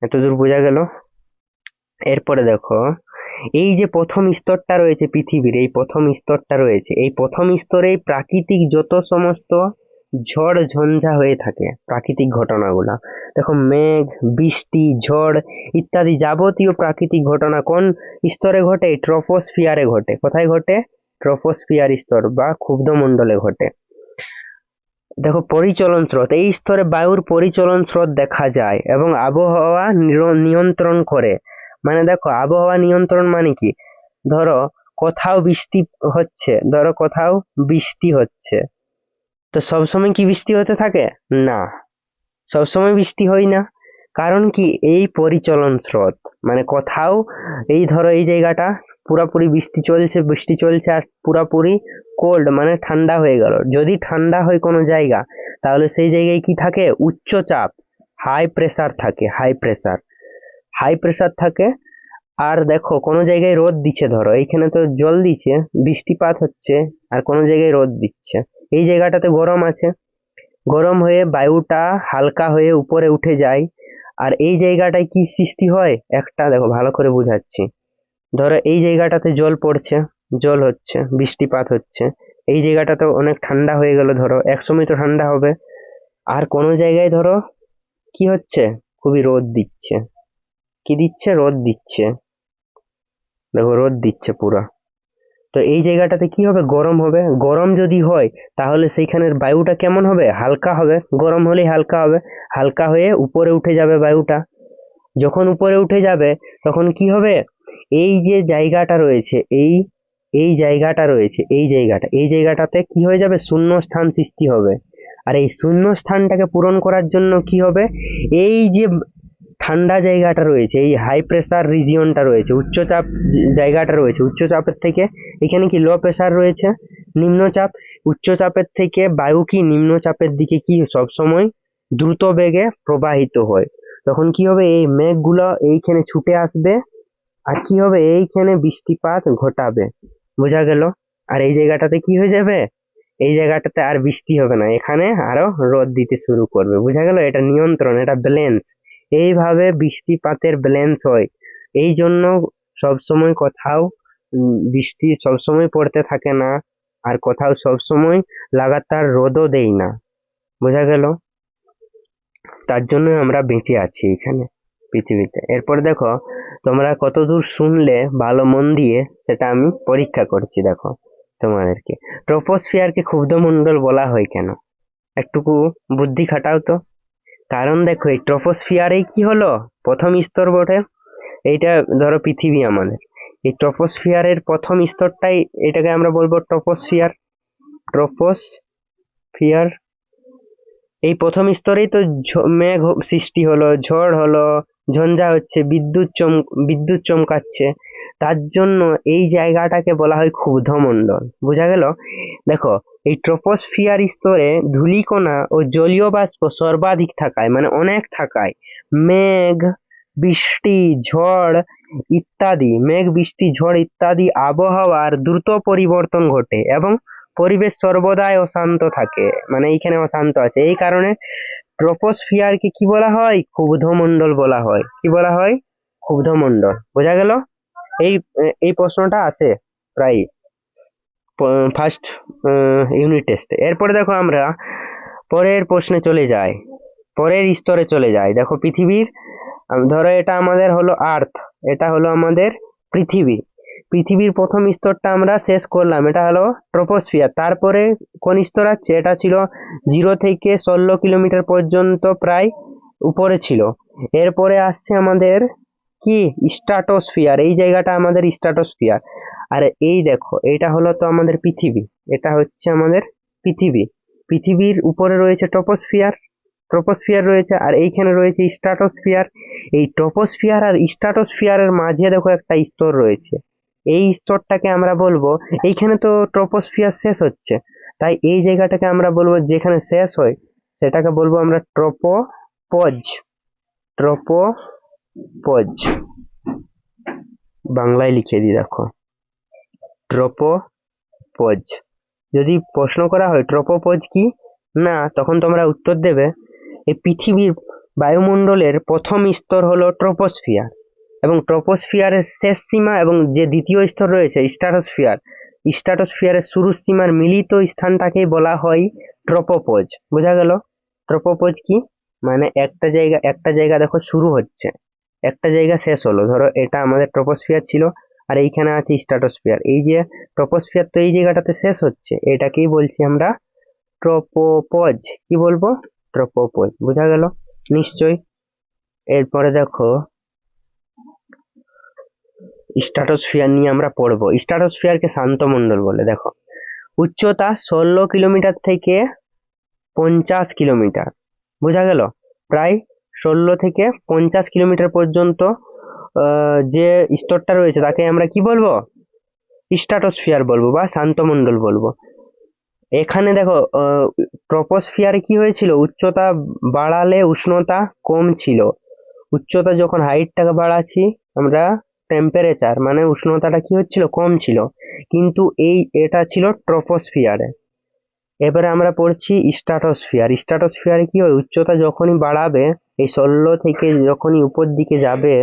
এতদূর বোঝা গেল? এরপরে দেখো, এই যে প্রথম স্তরটা রয়েছে পৃথিবীর, এই প্রথম স্তরটা রয়েছে, এই প্রথম স্তরেই প্রাকৃতিক যত সমস্ত ঝড় ঝঞ্ঝা হয়ে থাকে, প্রাকৃতিক ঘটনাগুলা। দেখো, মেঘ, বৃষ্টি, ঝড় ইত্যাদি যাবতীয় প্রাকৃতিক ঘটনা কোন স্তরে ঘটে? ট্রপোস্ফিয়ারে ঘটে। কোথায় ঘটে? ট্রপোস্ফিয়ার স্তর বা ক্ষুব্ধমণ্ডলে ঘটে। দেখো, পরিচলন স্রোত, এই স্তরে বায়ুর পরিচলন স্রোত দেখা যায় এবং আবহাওয়া নিয়ন্ত্রণ করে। মানে দেখো, আবহাওয়া নিয়ন্ত্রণ মানে কি? ধরো কোথাও বৃষ্টি হচ্ছে, তো সবসময় কি বৃষ্টি হতে থাকে? না, সবসময় বৃষ্টি হয় না। কারণ কি? এই পরিচলন স্রোত। মানে কোথাও, এই ধরো এই জায়গাটা পুরাপুরি বৃষ্টি চলছে আর পুরাপুরি কোল্ড মানে ঠান্ডা হয়ে গেল। যদি ঠান্ডা হয় কোনো জায়গা, তাহলে সেই জায়গায় কি থাকে? উচ্চচাপ, হাই প্রেসার থাকে। আর দেখো, কোনো জায়গায় রোদ দিচ্ছে, ধরো এইখানে তো জল দিচ্ছে, বৃষ্টিপাত হচ্ছে, আর কোনো জায়গায় রোদ দিচ্ছে। এই জায়গাটাতে গরম আছে, গরম হয়ে বায়ুটা হালকা হয়ে উপরে উঠে যায়। আর এই জায়গাটায় কি সৃষ্টি হয়? একটা দেখো, ভালো করে বুঝাচ্ছি। ধরো এই জায়গাটাতে জল পড়ছে, জল হচ্ছে, বৃষ্টিপাত হচ্ছে, এই জায়গাটা তো অনেক ঠান্ডা হয়ে গেল, ধরো একসময় তো ঠান্ডা হবে। আর কোনো জায়গায় ধরো কি হচ্ছে, খুবই রোদ দিচ্ছে। কি দিচ্ছে? রোদ দিচ্ছে। দেখো, রোদ দিচ্ছে পুরো। তো এই জায়গাটাতে কি হবে? গরম হবে। গরম যদি হয়, তাহলে সেইখানের বায়ুটা কেমন হবে? হালকা হবে। গরম হলেই হালকা হবে, হালকা হয়ে উপরে উঠে যাবে বায়ুটা। যখন উপরে উঠে যাবে, তখন কি হবে? এই যে জায়গাটা রয়েছে, এই জায়গাটাতে কি হয়ে যাবে? শূন্য স্থান সৃষ্টি হবে। আর এই শূন্য স্থানটাকে পূরণ করার জন্য কি হবে? এই যে ঠান্ডা জায়গাটা রয়েছে, এই হাই প্রেসার রিজিয়নটা রয়েছে, উচ্চচাপ জায়গাটা রয়েছে, উচ্চচাপের থেকে এখানে কি লো প্রেসার রয়েছে, নিম্নচাপ। উচ্চচাপের থেকে বায়ু কি নিম্নচাপের দিকে কি সবসময় দ্রুত বেগে প্রবাহিত হয়। তখন কি হবে? এই মেঘগুলো এইখানে ছুটে আসবে, আর কি হবে? এইখানে বৃষ্টিপাত ঘটাবে। বোঝা গেল? আর এই জায়গাটাতে কি হয়ে যাবে? এই জায়গাটাতে আর বৃষ্টি হবে না, এখানে আরো রোদ দিতে শুরু করবে। বোঝা গেল? এটা নিয়ন্ত্রণ, এটা ব্যালেন্স। এইভাবে বৃষ্টিপাতের ব্যালেন্স হয়। এই জন্য সবসময় কোথাও বৃষ্টি সবসময় পড়তে থাকে না, আর কোথাও সবসময় লাগাতার রোদও দেয় না। বোঝা গেল? তার জন্য আমরা বেঁচে আছি এখানে পৃথিবীতে। এরপর দেখো, তোমরা কতদূর শুনলে ভালো মন দিয়ে, সেটা আমি পরীক্ষা করছি। দেখো তোমাদেরকে, ট্রপোস্ফিয়ারকে ক্ষুব্ধমণ্ডল বলা হয় কেন? একটুকু বুদ্ধি খাটাও তো। কারণ দেখো, এই ট্রপোস্ফিয়ারেই কি হলো, প্রথম স্তর বটে। এইটা ধরো পৃথিবী আমাদের, এই ট্রপোস্ফিয়ারের প্রথম স্তরটাই, এটাকে আমরা বলবো ট্রপোস্ফিয়ার। এই প্রথম স্তরেই তো মেঘ সৃষ্টি হলো, ঝড় হলো, ঝঞ্ঝা হচ্ছে, বিদ্যুৎ চমকাচ্ছে। তার জন্য এই জায়গাটাকে বলা হয় ক্ষুব্ধমণ্ডল। বোঝা গেল? দেখো, এই ট্রপোস্ফিয়ার স্তরে ধূলিকণা ও জলীয় বাষ্প সর্বাধিক থাকায়, মানে অনেক থাকায়, মেঘ, বৃষ্টি, ঝড় ইত্যাদি আবহাওয়ার দ্রুত পরিবর্তন ঘটে এবং পরিবেশ সর্বদাই অশান্ত থাকে। মানে এইখানে অশান্ত আছে, এই কারণে ট্রপোস্ফিয়ারকে কি বলা হয়? ক্ষুব্ধমণ্ডল বলা হয়। কি বলা হয়? ক্ষুব্ধমণ্ডল। বোঝা গেল? এই এই প্রশ্নটা আসে প্রায় ফার্স্ট ইউনিট টেস্টে। এরপরে দেখো, আমরা পরের প্রশ্নে চলে যাই, পরের স্তরে চলে যাই। দেখো, পৃথিবীর, ধরো এটা আমাদের হলো আর্থ, এটা হলো আমাদের পৃথিবী। পৃথিবীর প্রথম স্তরটা আমরা শেষ করলাম, এটা হলো ট্রপোস্ফিয়ার। তারপরে কোন স্তর আছে? এটা ছিল 0 থেকে 16 কিলোমিটার পর্যন্ত, প্রায় উপরে ছিল। এরপরে আসছে আমাদের কি? স্ট্রাটোস্ফিয়ার। এই জায়গাটা আমাদের স্ট্রাটোস্ফিয়ার। আর এই দেখো, এটা হলো তো আমাদের পৃথিবী, এটা হচ্ছে আমাদের পৃথিবী। পৃথিবীর উপরে রয়েছে ট্রপোস্ফিয়ার, ট্রপোস্ফিয়ার রয়েছে, আর এইখানে রয়েছে স্ট্রাটোস্ফিয়ার। এই ট্রপোস্ফিয়ার আর স্ট্রাটোস্ফিয়ারের মাঝে দেখো একটা স্তর রয়েছে, এই স্তরটাকে আমরা বলবো, এইখানে তো ট্রপোস্ফিয়ার শেষ হচ্ছে, তাই এই জায়গাটাকে আমরা বলবো, যেখানে শেষ হয় সেটাকে বলবো আমরা ট্রপোপজ। ট্রপোপজ বাংলায় লিখে দিই, দেখো ট্রপোপজ। যদি প্রশ্ন করা হয় ট্রপোপজ কি, না, তখন তোমরা উত্তর দেবে এই পৃথিবীর বায়ুমণ্ডলের প্রথম স্তর হলো ট্রপোস্ফিয়ার, এবং ট্রপোস্ফিয়ারের শেষ সীমা এবং যে দ্বিতীয় স্তর রয়েছে স্ট্রাটোস্ফিয়ার, স্ট্রাটোস্ফিয়ারের শুরুর সীমার মিলিত স্থানটাকেই বলা হয় ট্রপোপজ। বোঝা গেল? ট্রপোপজ কি, মানে একটা জায়গা দেখো শুরু হচ্ছে, একটা জায়গা শেষ হলো। ধরো এটা আমাদের ট্রপোস্ফিয়ার ছিল, আর এইখানে আছে স্ট্রাটোস্ফিয়ার। এই যে ট্রপোস্ফিয়ার তো এই জায়গাটাতে শেষ হচ্ছে, এটাকেই বলছি আমরা ট্রপোপজ। কি বলবো? ট্রপোপজ। বোঝা গেল নিশ্চয়? এরপরে দেখো স্ট্রাটোস্ফিয়ার নিয়ে আমরা পড়বো। স্ট্রাটোস্ফিয়ারকে শান্তমণ্ডল বলে। দেখো উচ্চতা 16 কিলোমিটার থেকে 50 কিলোমিটার। বোঝা গেল? প্রায় 16 থেকে 50 কিলোমিটার পর্যন্ত যে স্তরটা রয়েছে তাকে আমরা কি বলবো? স্ট্রাটোস্ফিয়ার বলবো বা শান্তমণ্ডল বলবো। এখানে দেখো ট্রপোস্ফিয়ারে কি হয়েছিল, উচ্চতা বাড়ালে উষ্ণতা কম ছিল। উচ্চতা যখন হাইটটাকে বাড়াচ্ছি আমরা, টেম্পারেচার মানে উষ্ণতাটা কি হচ্ছিল, কম ছিল। কিন্তু এটা ছিল ট্রপোস্ফিয়ারে। এবারে আমরা পড়ছি স্ট্রাটোস্ফিয়ার। স্ট্রাটোস্ফিয়ারে কি হয়, উচ্চতা যখনই বাড়াবে, এই 16 থেকে যখনই উপর দিকে যাবে,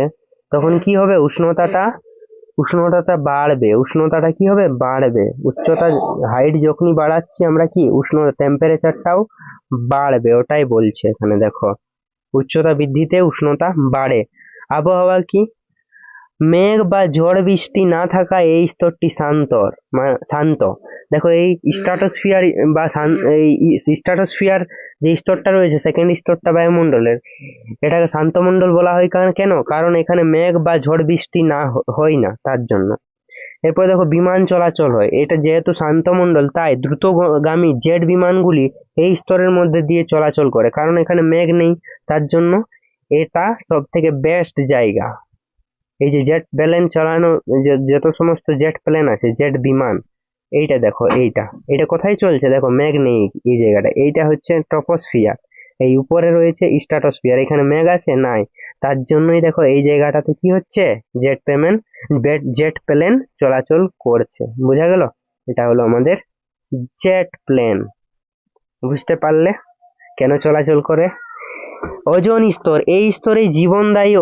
তখন কি হবে, উষ্ণতাটা বাড়বে। উষ্ণতাটা কি হবে, বাড়বে। উচ্চতা হাইট যখনই বাড়াচ্ছি আমরা, কি টেম্পারেচারটাও বাড়বে, ওটাই বলছে এখানে। দেখো উচ্চতা বৃদ্ধিতে উষ্ণতা বাড়ে। আবহাওয়া কি, মেঘ বা ঝড় বৃষ্টি না থাকা এই স্তরটি শান্ত। দেখো এই স্ট্রাটোস্ফিয়ার বা এই স্ট্রাটোস্ফিয়ার যে স্তরটা রয়েছে, সেকেন্ড স্তরটা বায়ুমণ্ডলের, এটাকে শান্তমণ্ডল বলা হয়। কেন? কারণ এখানে মেঘ বা ঝড় বৃষ্টি হয় না, তার জন্য। এরপর দেখো বিমান চলাচল হয়। এটা যেহেতু শান্তমণ্ডল, তাই দ্রুতগামী জেট বিমানগুলি এই স্তরের মধ্যে দিয়ে চলাচল করে, কারণ এখানে মেঘ নেই, তার জন্য এটা সব থেকে বেস্ট জায়গা। এই যে জেট প্লেন চালানো, যত সমস্ত জেট প্লেন আছে, জেট বিমান, এইটা দেখো, এইটা কোথায় চলছে, দেখো মেঘ নেই এই জায়গাটা, এইটা হচ্ছে ট্রপোস্ফিয়ার। এই উপরে রয়েছে স্ট্রাটোস্ফিয়ার, এখানে মেঘ আছে নাই, তার জন্যই দেখো এই জায়গাটাতে কি হচ্ছে, জেট প্লেন চলাচল করছে। বোঝা গেল? এটা হলো আমাদের জেট প্লেন। বুঝতে পারলে কেন চলাচল করে? ওজোন স্তর, এই স্তরে জীবনদায়ী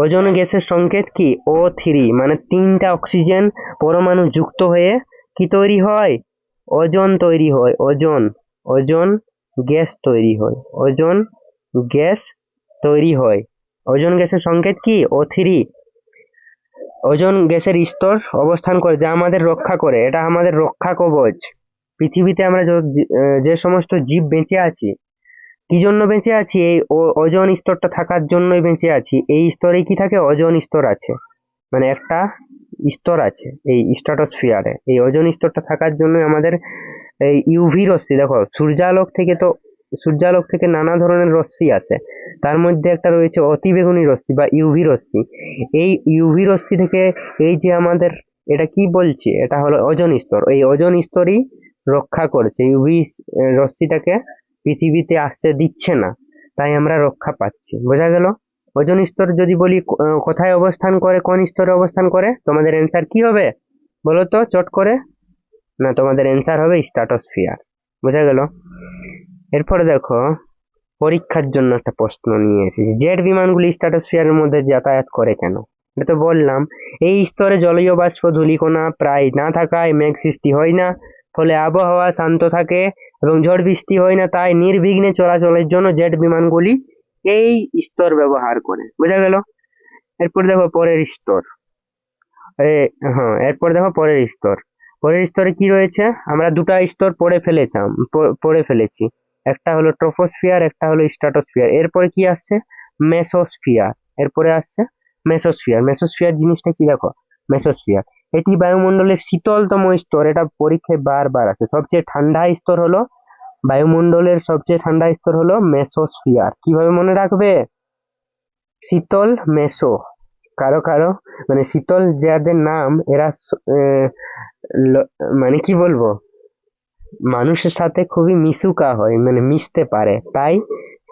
ওজোন গ্যাসের সংকেত কি, O3, মানে 3টা অক্সিজেন পরমাণু যুক্ত হয়ে কি তৈরি হয়, ওজোন তৈরি হয়। ওজোন গ্যাস তৈরি হয়। ওজোন গ্যাস তৈরি হয়। ওজোন গ্যাসের সংকেত কি, O3। ওজোন গ্যাসের স্তর অবস্থান করে, যা আমাদের রক্ষা করে, এটা আমাদের রক্ষা কবচ। পৃথিবীতে আমরা যে সমস্ত জীব বেঁচে আছি, কি জন্য বেঁচে আছি, এই ওজোন স্তরটা থাকার জন্যই বেঁচে আছি। এই স্তরে কি থাকে, ওজোন স্তর আছে, মানে একটা স্তর আছে এই স্ট্রাটোস্ফিয়ারে। এই ওজোন স্তরটা থাকার জন্য আমাদের এই ইউভি রশ্মি, দেখো সূর্যালোক থেকে নানা ধরনের রশ্মি আসে, তার মধ্যে একটা রয়েছে অতিবেগুনি রশ্মি বা ইউভি রশ্মি। এই ইউভি রশ্মি থেকে এই যে আমাদের, এটা কি বলছি, এটা হলো ওজোন স্তর। এই ওজোন স্তরই রক্ষা করছে, ইউভি রশ্মিটাকে পৃথিবীতে আসতে দিচ্ছে না, তাই আমরা রক্ষা পাচ্ছি। বোঝা গেল? ওজোন স্তর যদি বলি কোথায় অবস্থান করে, কোন স্তরে অবস্থান করে, তোমাদের অ্যান্সার কি হবে বলো তো চট করে? না, তোমাদের অ্যান্সার হবে স্ট্রাটোস্ফিয়ার। বোঝা গেল? এরপরে দেখো পরীক্ষার জন্য একটা প্রশ্ন নিয়ে এসেছি, জেট বিমানগুলি স্ট্রাটোস্ফিয়ারের মধ্যে যাতায়াত করে কেন? এটা তো বললাম, এই স্তরে জলীয় বাষ্প ধূলিকণা প্রায় না থাকায় মেঘ সৃষ্টি হয় না, ফলে আবহাওয়া শান্ত থাকে এবং ঝড় বৃষ্টি হয় না, তাই নির্বিঘ্নে চলাচলের জন্য জেট বিমানগুলি এই স্তর ব্যবহার করে। বোঝা গেল? এরপর দেখো পরের স্তর। এরপর দেখো পরের স্তরে কি রয়েছে, আমরা দুটা স্তর পড়ে ফেলেছি, একটা হলো ট্রপোস্ফিয়ার, একটা হলো স্ট্রাটোস্ফিয়ার। এরপরে কি আসছে, মেসোস্ফিয়ার। এরপরে আসছে মেসোস্ফিয়ার জিনিসটা কি, দেখো মেসোস্ফিয়ার, এটি বায়ুমণ্ডলের শীতলতম স্তর। এটা পরীক্ষায় বারবার আসে। সবচেয়ে ঠান্ডা স্তর হলো বায়ুমণ্ডলের সবচেয়ে ঠান্ডা স্তর হলো মেসোস্ফিয়ার। কিভাবে মনে রাখবে? শীতল মেসো। কারো কারো মানে শীতল যাদের নাম এরা মানে কি বলবো, মানুষের সাথে খুবই মিশুকা হয়, মানে মিশতে পারে, তাই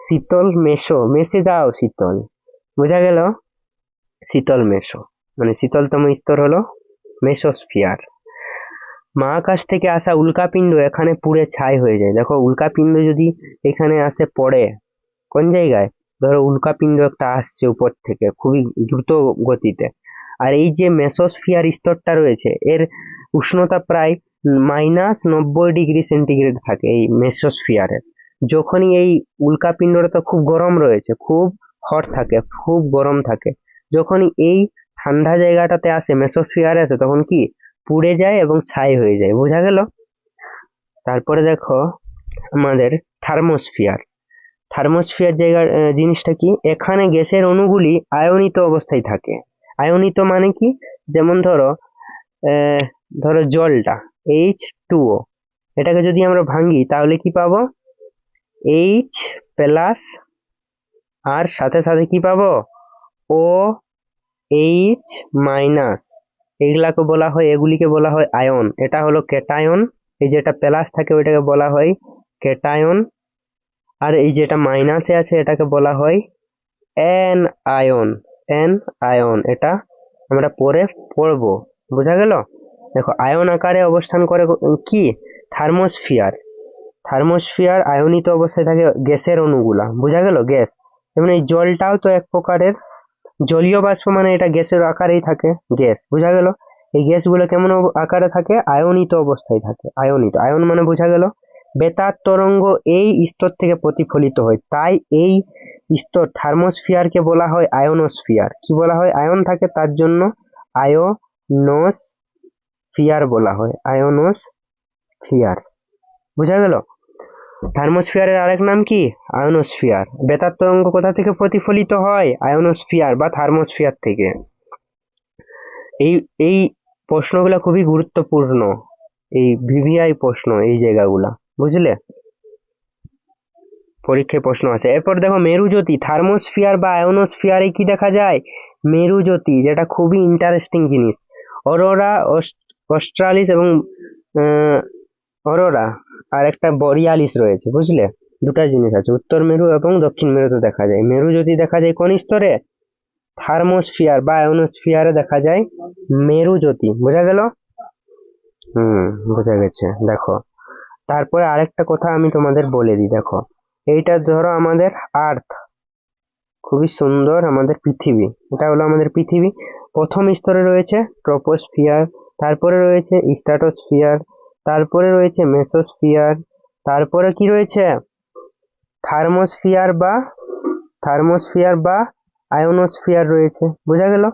শীতল মেসো, মেশে যাও শীতল, বোঝা গেল? শীতল মেসো মানে শীতলতম স্তর হলো মেসোস্ফিয়ার। মহাকাশ থেকে আসা উল্কাপিণ্ড এখানে পুড়ে ছাই হয়ে যায়। দেখো উল্কাপিণ্ড যদি এখানে আসে পড়ে কোন জায়গায়, ধরো উল্কাপিণ্ড একটা আসছে উপর থেকে খুবই দ্রুত গতিতে, আর এই যে মেসোস্ফিয়ার স্তরটা রয়েছে এর উষ্ণতা প্রায় -90°C থাকে এই মেসোস্ফিয়ারে। যখনই এই উল্কাপিণ্ডটা তো খুব গরম রয়েছে, খুব হট থাকে, খুব গরম থাকে, যখনই এই ঠান্ডা জায়গাটাতে আসে মেসোস্ফিয়ারে আসে তখন কি পুড়ে যায় এবং ছাই হয়ে যায়, বোঝা গেল? তারপরে দেখো আমাদের থার্মোস্ফিয়ার। থার্মোস্ফিয়ার জায়গার জিনিসটা কি, এখানে গ্যাসের অণুগুলি আয়নিত অবস্থায় থাকে। আয়নিত মানে কি, যেমন ধরো জলটা H2O, এটাকে যদি আমরা ভাঙি তাহলে কি পাবো, H প্লাস, আর সাথে সাথে কি পাবো, OH মাইনাস। এগুলিকে বলা হয় আয়ন। এটা হলো ক্যাটায়ন, এই যেটা প্লাস থাকে ওইটাকে বলা হয় ক্যাটায়ন, আর এই যেটা মাইনাসে আছে এটাকে বলা হয় অ্যানায়ন। অ্যানায়ন এটা আমরা পরে পড়বো, বোঝা গেল? দেখো আয়ন আকারে অবস্থান করে কি, থার্মোস্ফিয়ার। থার্মোস্ফিয়ার আয়নিত অবস্থায় থাকে গ্যাসের অণুগুলা, বোঝা গেল? গ্যাস, যেমন এই জলটাও তো এক প্রকারের জলীয় বাষ্প, মানে এটা গ্যাসের আকারেই থাকে, গ্যাস, বোঝা গেল? এই গ্যাসগুলো কেমন আকারে থাকে, আয়নিত অবস্থায় থাকে। আয়নিত, আয়ন মানে বোঝা গেল বেতার তরঙ্গ এই স্তর থেকে প্রতিফলিত হয়, তাই এই স্তর থার্মোস্ফিয়ারকে বলা হয় আয়নোস্ফিয়ার। কি বলা হয়, আয়ন থাকে তার জন্য আয়নোস্ফিয়ার বলা হয়, আয়নোস্ফিয়ার, বোঝা গেল? থার্মোস্ফিয়ারের আরেক নাম কি, আয়নোস্ফিয়ার। বেতার তরঙ্গ কোথা থেকে প্রতিফলিত হয়, আয়নোস্ফিয়ার বা থার্মোস্ফিয়ার থেকে। এই এই প্রশ্নগুলো খুবই গুরুত্বপূর্ণ, এই ভিভিআই প্রশ্ন, এই জায়গাগুলা, বুঝলে? পরীক্ষায় প্রশ্ন আছে। এরপর দেখো মেরুজ্যোতি। থার্মোস্ফিয়ার বা আয়নোস্ফিয়ারে কি দেখা যায়, মেরুজ্যোতি, যেটা খুবই ইন্টারেস্টিং জিনিস। অরোরা অস্ট্রালিস এবং অরোরা আর একটা বরিয়ালিস রয়েছে, বুঝলে? দুটা জিনিস আছে, উত্তর মেরু এবং দক্ষিণ মেরুতে দেখা যায়। মেরুজ্যোতি দেখা যায় কোন স্তরে, থার্মোস্ফিয়ার বা আয়নোস্ফিয়ারে দেখা যায় মেরুজ্যোতি, বোঝা গেল? বোঝা গেছে। দেখো তারপরে আরেকটা কথা আমি তোমাদের বলে দিই, দেখো এইটা ধরো আমাদের আর্থ, খুবই সুন্দর আমাদের পৃথিবী, এটা হলো আমাদের পৃথিবী। প্রথম স্তরে রয়েছে ট্রপোস্ফিয়ার, তারপরে রয়েছে স্ট্র্যাটোস্ফিয়ার, তারপরে রয়েছে মেসোস্ফিয়ার, তারপরে কি রয়েছে, থার্মোস্ফিয়ার বা আয়নোস্ফিয়ার রয়েছে, বোঝা গেল?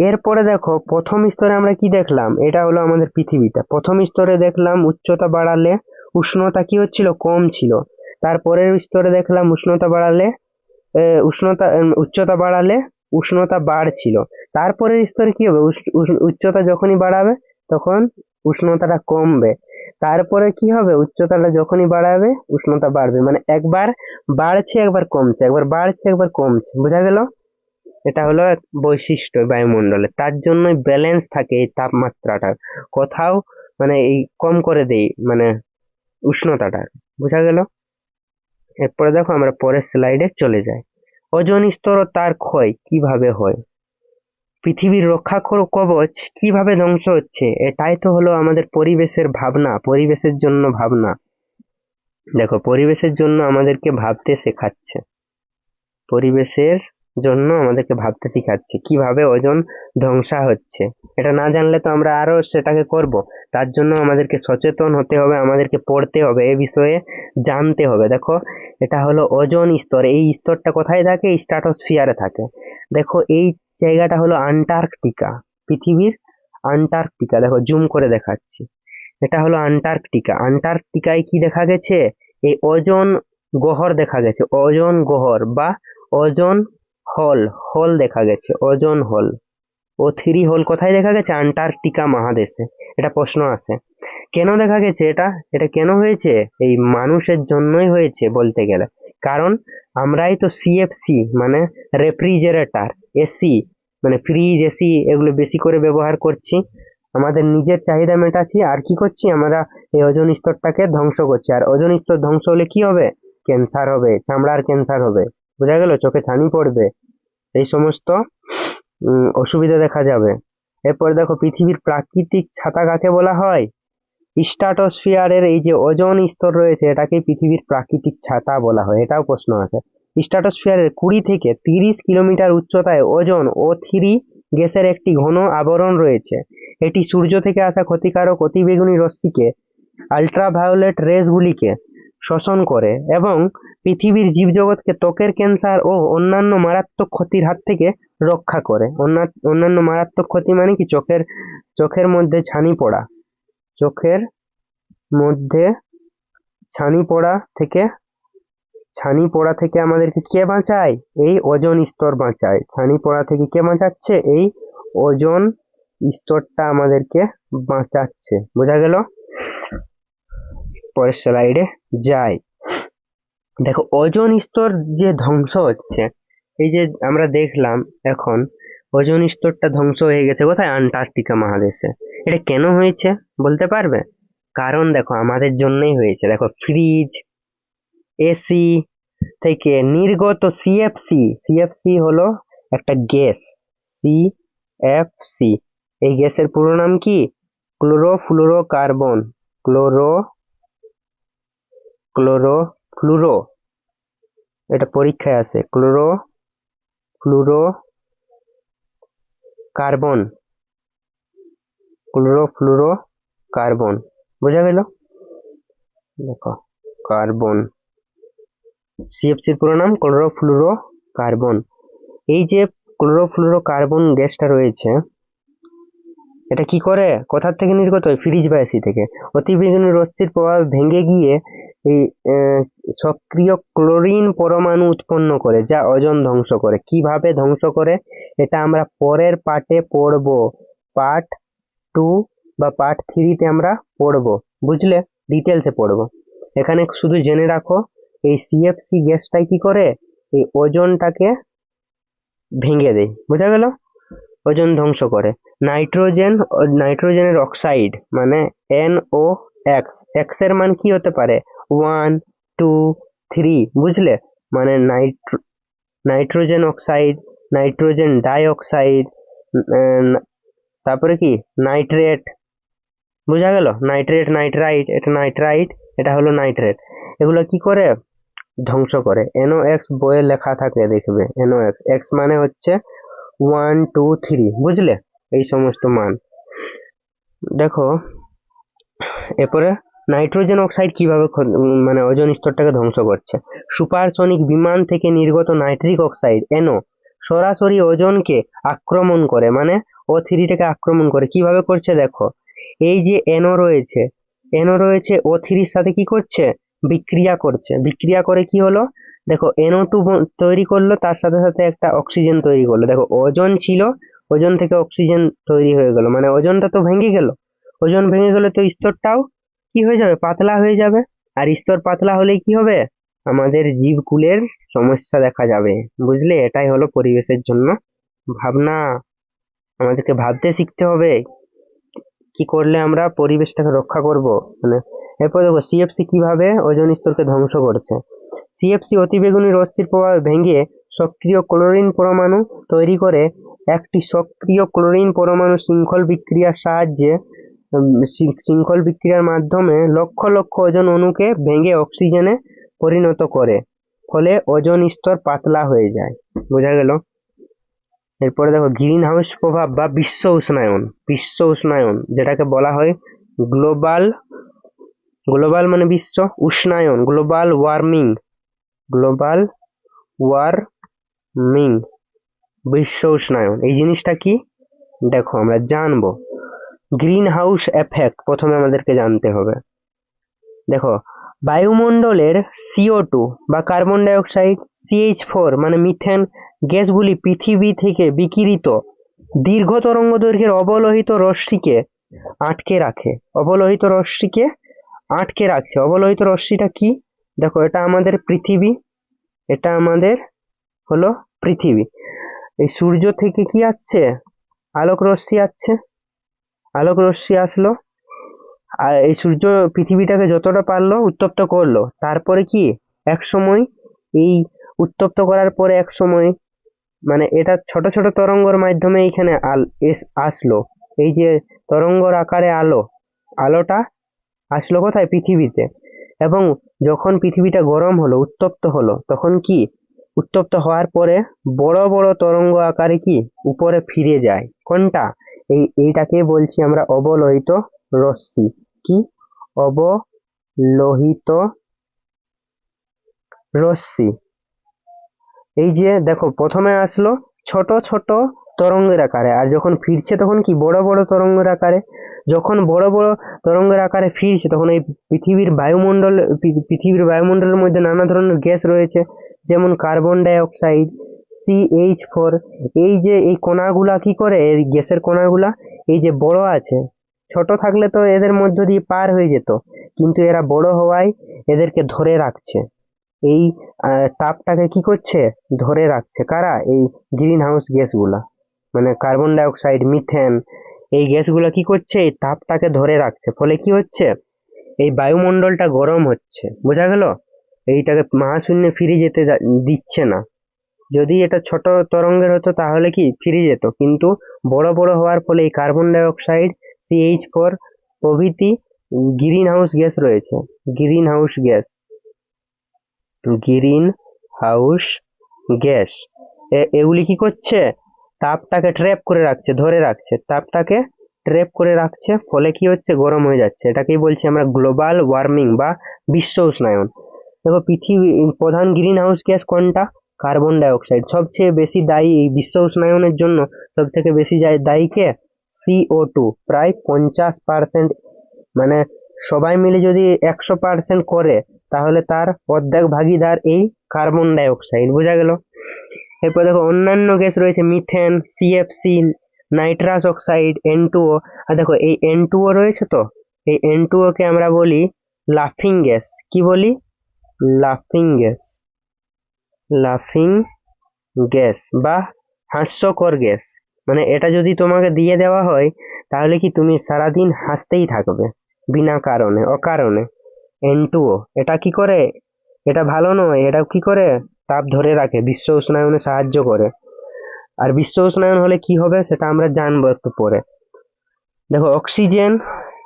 এরপরে দেখো প্রথম স্তরে আমরা কি দেখলাম, এটা হলো আমাদের পৃথিবীটা। প্রথম স্তরে দেখলাম উচ্চতা বাড়ালে উষ্ণতা কি হচ্ছিল, কম ছিল। তারপরের স্তরে দেখলাম উচ্চতা বাড়ালে উষ্ণতা বাড়ছিল। তারপরের স্তরে কি হবে, উচ্চতা যখনই বাড়াবে তখন উষ্ণতাটা কমবে। তারপরে কি হবে, উচ্চতাটা যখনই বাড়াবে উষ্ণতা বাড়বে, মানে একবার বাড়ছে একবার কমছে, একবার বাড়ছে একবার কমছে, বোঝা গেল? এটা হলো এক বৈশিষ্ট্য বায়ুমণ্ডলের, তার জন্যই ব্যালেন্স থাকে এই তাপমাত্রাটা, কোথাও মানে এই কম করে দেই মানে উষ্ণতাটা, বোঝা গেল? এরপরে দেখো আমরা পরের স্লাইডে চলে যাই। ওজোন স্তর ও তার ক্ষয় কিভাবে হয়, পৃথিবীর রক্ষা কবচ কিভাবে ধ্বংস হচ্ছে, এটাই তো হলো আমাদের পরিবেশের ভাবনা, পরিবেশের জন্য ভাবনা। দেখো পরিবেশের জন্য আমাদেরকে ভাবতে শেখাচ্ছে, পরিবেশের জন্য আমাদেরকে ভাবতে শেখাচ্ছে কিভাবে ওজোন ধ্বংসা হচ্ছে। এটা না জানলে তো আমরা আরো সেটাকে করব, তার জন্য আমাদেরকে সচেতন হতে হবে, আমাদেরকে পড়তে হবে, এ বিষয়ে জানতে হবে। দেখো এটা হলো ওজোন স্তর, এই স্তরটা কোথায় থাকে, স্ট্র্যাটোস্ফিয়ারে থাকে। দেখো এই জায়গাটা হলো আন্টার্কটিকা, পৃথিবীর আন্টার্কটিকা, দেখো জুম করে দেখাচ্ছি, এটা হলো আন্টার্কটিকা। আন্টার্কটিকায় কি দেখা গেছে, এই ওজোন গহ্বর দেখা গেছে, ওজোন গহ্বর বা ওজোন হল দেখা গেছে, ওজোন হল। O3 হোল কোথায় দেখা গেছে, আন্টার্কটিকা মহাদেশে। এটা প্রশ্ন আছে। কেন দেখা গেছে এটা? এটা কেন হয়েছে? এই মানুষের জন্যই হয়েছে বলতে গেলে। কারণ আমরাই তো সিএফসি মানে রেফ্রিজারেটর, এসি মানে ফ্রিজ, এসি এগুলো বেশি করে ব্যবহার করছি, আমাদের নিজের চাহিদা মেটাচ্ছি, আর কি করছি আমরা? এই ওজোন স্তরটাকে ধ্বংস করছি। আর ওজোন স্তর ধ্বংস হলে কি হবে? ক্যান্সার হবে, চামড়ার ক্যান্সার হবে, বোঝা গেল? চোখে ছানি পড়বে, এই সমস্ত অসুবিধা দেখা যাবে। এরপর দেখো, পৃথিবীর প্রাকৃতিক ছাতা কাকে বলা হয়? স্ট্রাটোস্ফিয়ারের এই যে ওজোন স্তর রয়েছে, এটাকে পৃথিবীর প্রাকৃতিক ছাতা বলা হয়। এটাও প্রশ্ন আছে। স্ট্রাটোস্ফিয়ারের 20 থেকে 30 কিলোমিটার উচ্চতায় ওজোন O3 গ্যাসের একটি ঘন আবরণ রয়েছে। এটি সূর্য থেকে আসা ক্ষতিকারক অতিবেগুনি রশ্মিকে, আল্ট্রাভায়োলেট রেসগুলিকে শোষণ করে এবং পৃথিবীর জীবজগৎকে ত্বকের ক্যান্সার ও অন্যান্য মারাত্মক ক্ষতির হাত থেকে রক্ষা করে। অন্যান্য মারাত্মক ক্ষতি মানে কি? চোখের মধ্যে ছানি পড়া, চোখের মধ্যে ছানি পড়া থেকে আমাদেরকে কে বাঁচায়? এই ওজোন স্তর বাঁচায়। ছানি পড়া থেকে কে বাঁচাচ্ছে? এই ওজোন স্তরটা আমাদেরকে বাঁচাচ্ছে, বোঝা গেল? পরের স্লাইডে যাই। দেখো, ওজোন স্তর যে ধ্বংস হচ্ছে, এই যে আমরা দেখলাম এখন ওজোন স্তরটা ধ্বংস হয়ে গেছে কোথায়? আন্টার্কটিকা মহাদেশে। এটা কেন হয়েছে বলতে পারবে? কারণ দেখো, আমাদের জন্যই হয়েছে। দেখো, ফ্রিজ, এসি থেকে নির্গত সিএফসি, সিএফসি হলো একটা গ্যাস, সিএফসি, এই গ্যাসের পুরো নাম কি? ক্লোরোফ্লুরোকার্বন। ক্লোরোফ্লুরো, এটা পরীক্ষায় আসে, ক্লোরোফ্লুরোকার্বন, বোঝা গেল? দেখো, কার্বন, সিএফসির পুরো নাম ক্লোরোফ্লুরোকার্বন। এই যে ক্লোরোফ্লুরোকার্বন গ্যাসটা রয়েছে, এটা কি করে? কোথার থেকে নির্গত হয়? ফ্রিজ বা এসি থেকে। অতিবেগুনি রশ্মির প্রভাব ভেঙে গিয়ে এই সক্রিয় ক্লোরিন পরমাণু উৎপন্ন করে, যা ওজোন ধ্বংস করে। কিভাবে ধ্বংস করে এটা আমরা পরের পার্টে পড়বো। পার্ট 2 বা পার্ট 3-তে আমরা পড়বো, বুঝলে? ডিটেলসে পড়বো। এখানে শুধু জেনে রাখো, এই সিএফসি গ্যাসটাই কি করে? এই ওজোনটাকে ভেঙে দেয়, বোঝা গেল? ওজোন ধ্বংস করে। নাইট্রোজেনের অক্সাইড মানে NOx, এক্স এর মান কি হতে পারে? 1, 2, 3, বুঝলে? মানে নাইট্রোজেন অক্সাইড, নাইট্রোজেন ডাইঅক্সাইড, তারপরে কি নাইট্রেট, বোঝা গেল? নাইট্রেট, নাইট্রাইট, এটা নাইট্রাইট, এটা হলো নাইট্রেট। এগুলো কি করে? ধ্বংস করে। NOx বইয়ে লেখা থাকে, দেখবে NOx, এক্স মানে হচ্ছে 1, 2, 3, বুঝলে? এই সমস্ত মান। দেখো, এরপরে নাইট্রোজেন অক্সাইড কিভাবে মানে ওজোন স্তরটাকে ধ্বংস করছে? সুপারসনিক বিমান থেকে নির্গত নাইট্রিক অক্সাইড NO সরাসরি ওজোনকে আক্রমণ করে, মানে O3-টাকে আক্রমণ করে। কিভাবে করছে দেখো, এই যে NO রয়েছে O3-র সাথে কি করছে? বিক্রিয়া করছে। বিক্রিয়া করে কি হলো? দেখো, NO2 তৈরি করলো, তার সাথে সাথে একটা অক্সিজেন তৈরি করলো। দেখো, ওজোন ছিল, ওজোন থেকে অক্সিজেন তৈরি হয়ে গেল, মানে ওজোনটা তো ভেঙে গেল। ওজোন ভেঙে গেলে তো স্তরটাও কি হয়ে যাবে? পাতলা হয়ে যাবে। আর স্তর পাতলা হলেই কি হবে? আমাদের জীবকুলের সমস্যা দেখা যাবে, বুঝলে? এটাই হলো পরিবেশের জন্য ভাবনা। আমাদেরকে ভাবতে শিখতে হবে কি করলে আমরা পরিবেশটাকে রক্ষা করব। মানে এরপর দেখো, সিএফসি কিভাবে ওজোন স্তরকে ধ্বংস করছে। সিএফসি অতিবেগুনি রশ্মির প্রভাবে ভেঙে সক্রিয় ক্লোরিন পরমাণু তৈরি করে। একটি সক্রিয় ক্লোরিন পরমাণু শৃঙ্খল বিক্রিয়ার সাহায্যে শৃঙ্খল বিক্রিয়ার মাধ্যমে লক্ষ লক্ষ ওজোন অণুকে ভেঙে অক্সিজেনে পরিণত করে, ফলে ওজোন স্তর পাতলা হয়ে যায়, বোঝা গেল? এরপরে দেখো, গ্রিন হাউস প্রভাব বা বিশ্ব উষ্ণায়ন, যেটাকে বলা হয় গ্লোবাল মানে বিশ্ব, উষ্ণায়ন, গ্লোবাল ওয়ার্মিং, বিশ্ব উষ্ণায়ন। এই জিনিসটা কি দেখো আমরা জানবো। গ্রিন হাউস এফেক্ট প্রথমে আমাদেরকে জানতে হবে। দেখো, বায়ুমণ্ডলের CO2 বা কার্বন ডাইঅক্সাইড, CH4 মানে মিথেন গ্যাসগুলি পৃথিবী থেকে বিকিরিত দীর্ঘ তরঙ্গ দৈর্ঘ্যের অবলোহিত রশ্মিকে আটকে রাখে, অবলোহিত রশ্মিকে আটকে রাখছে। অবলোহিত রশ্মিটা কি? দেখো, এটা আমাদের পৃথিবী, এটা আমাদের হলো পৃথিবী। এই সূর্য থেকে কি আসছে? আলোক রশ্মি আসছে, আলোক রশ্মি আসলো, আর এই সূর্য পৃথিবীটাকে যতটা পারলো উত্তপ্ত করলো। তারপরে কি এক সময় এই উত্তপ্ত করার পরে এক সময় মানে এটা ছোট ছোট তরঙ্গর মাধ্যমে এইখানে আসলো। এই যে তরঙ্গর আকারে আলোটা আসলো কোথায়? পৃথিবীতে। এবং যখন পৃথিবীটা গরম হলো, উত্তপ্ত হলো, তখন কি উত্তপ্ত হওয়ার পরে বড় বড় তরঙ্গ আকারে কি উপরে ফিরে যায়। কোনটা? এইটাকে বলছি আমরা অবলোহিত রশ্মি। কি? অবলোহিত রশ্মি। এই যে দেখো, প্রথমে আসলো ছোট ছোট তরঙ্গের আকারে, আর যখন ফিরছে তখন কি বড় বড় তরঙ্গের আকারে। যখন বড় বড় তরঙ্গের আকারে ফিরছে তখন এই পৃথিবীর বায়ুমণ্ডলের মধ্যে নানা ধরনের গ্যাস রয়েছে, যেমন কার্বন ডাই অক্সাইড, CH4। এই যে এই কণাগুলা কি করে, এই গ্যাসের কণাগুলা এই যে বড় আছে, ছোট থাকলে তো এদের মধ্য দিয়ে পার হয়ে যেত, কিন্তু এরা বড় হওয়ায় এদেরকে ধরে রাখছে। এই তাপটাকে কি করছে? ধরে রাখছে। কারা? এই গ্রিন হাউস গ্যাসগুলা, মানে কার্বন ডাই অক্সাইড, মিথেন। এই গ্যাসগুলা কি করছে? এই তাপটাকে ধরে রাখছে। ফলে কি হচ্ছে? এই বায়ুমণ্ডলটা গরম হচ্ছে। বোঝা গেল? এইটাকে মহাশূন্যে ফিরে যেতে দিচ্ছে না। যদি এটা ছোট তরঙ্গের হতো তাহলে কি ফিরে যেত, কিন্তু বড় বড় হওয়ার ফলে এই কার্বন ডাই অক্সাইড, CH4 প্রভৃতি গ্রিন হাউস গ্যাস রয়েছে। Green house gas, green house gas এগুলি কি করছে? তাপটাকে ট্র্যাপ করে রাখছে, ধরে রাখছে, তাপটাকে ট্র্যাপ করে রাখছে। ফলে কি হচ্ছে? গরম হয়ে যাচ্ছে। এটাকেই বলছি আমরা গ্লোবাল ওয়ার্মিং বা বিশ্ব উষ্ণায়ন। দেখো, প্রধান গ্রিন হাউস গ্যাস কোনটা? Carbon die oxide. সবচেয়ে বেশি দায়ী এই বিশ্ব উষ্ণায়নের জন্য, সব থেকে বেশি দায়ী কে? CO2, প্রায় 50%। মানে সবাই মিলে যদি 100% করে, তাহলে তার অর্ধেক ভাগীদার এই কার্বন ডাই অক্সাইড। বোঝা গেল? এরপর দেখো, অন্যান্য গ্যাস রয়েছে methane, CFC, nitrous oxide, N2O। আর দেখো, এই N2O রয়েছে তো, এই N2O কে আমরা বলি লাফিং গ্যাস। কি বলি? লাফিং গ্যাস, লাফিং গ্যাস বা হাস্যকর গ্যাস। মানে এটা যদি তোমাকে দিয়ে দেওয়া হয়, তাহলে কি তুমি সারাদিন হাসতেই থাকবে বিনা কারণে, অকারণে। N2O এটা কি করে? এটা ভালো নয়। এটা কি করে? তাপ ধরে রাখে, বিশ্ব উষ্ণায়নে সাহায্য করে। আর বিশ্ব উষ্ণায়ন হলে কি হবে সেটা আমরা জানবো একটু পরে। দেখো, অক্সিজেন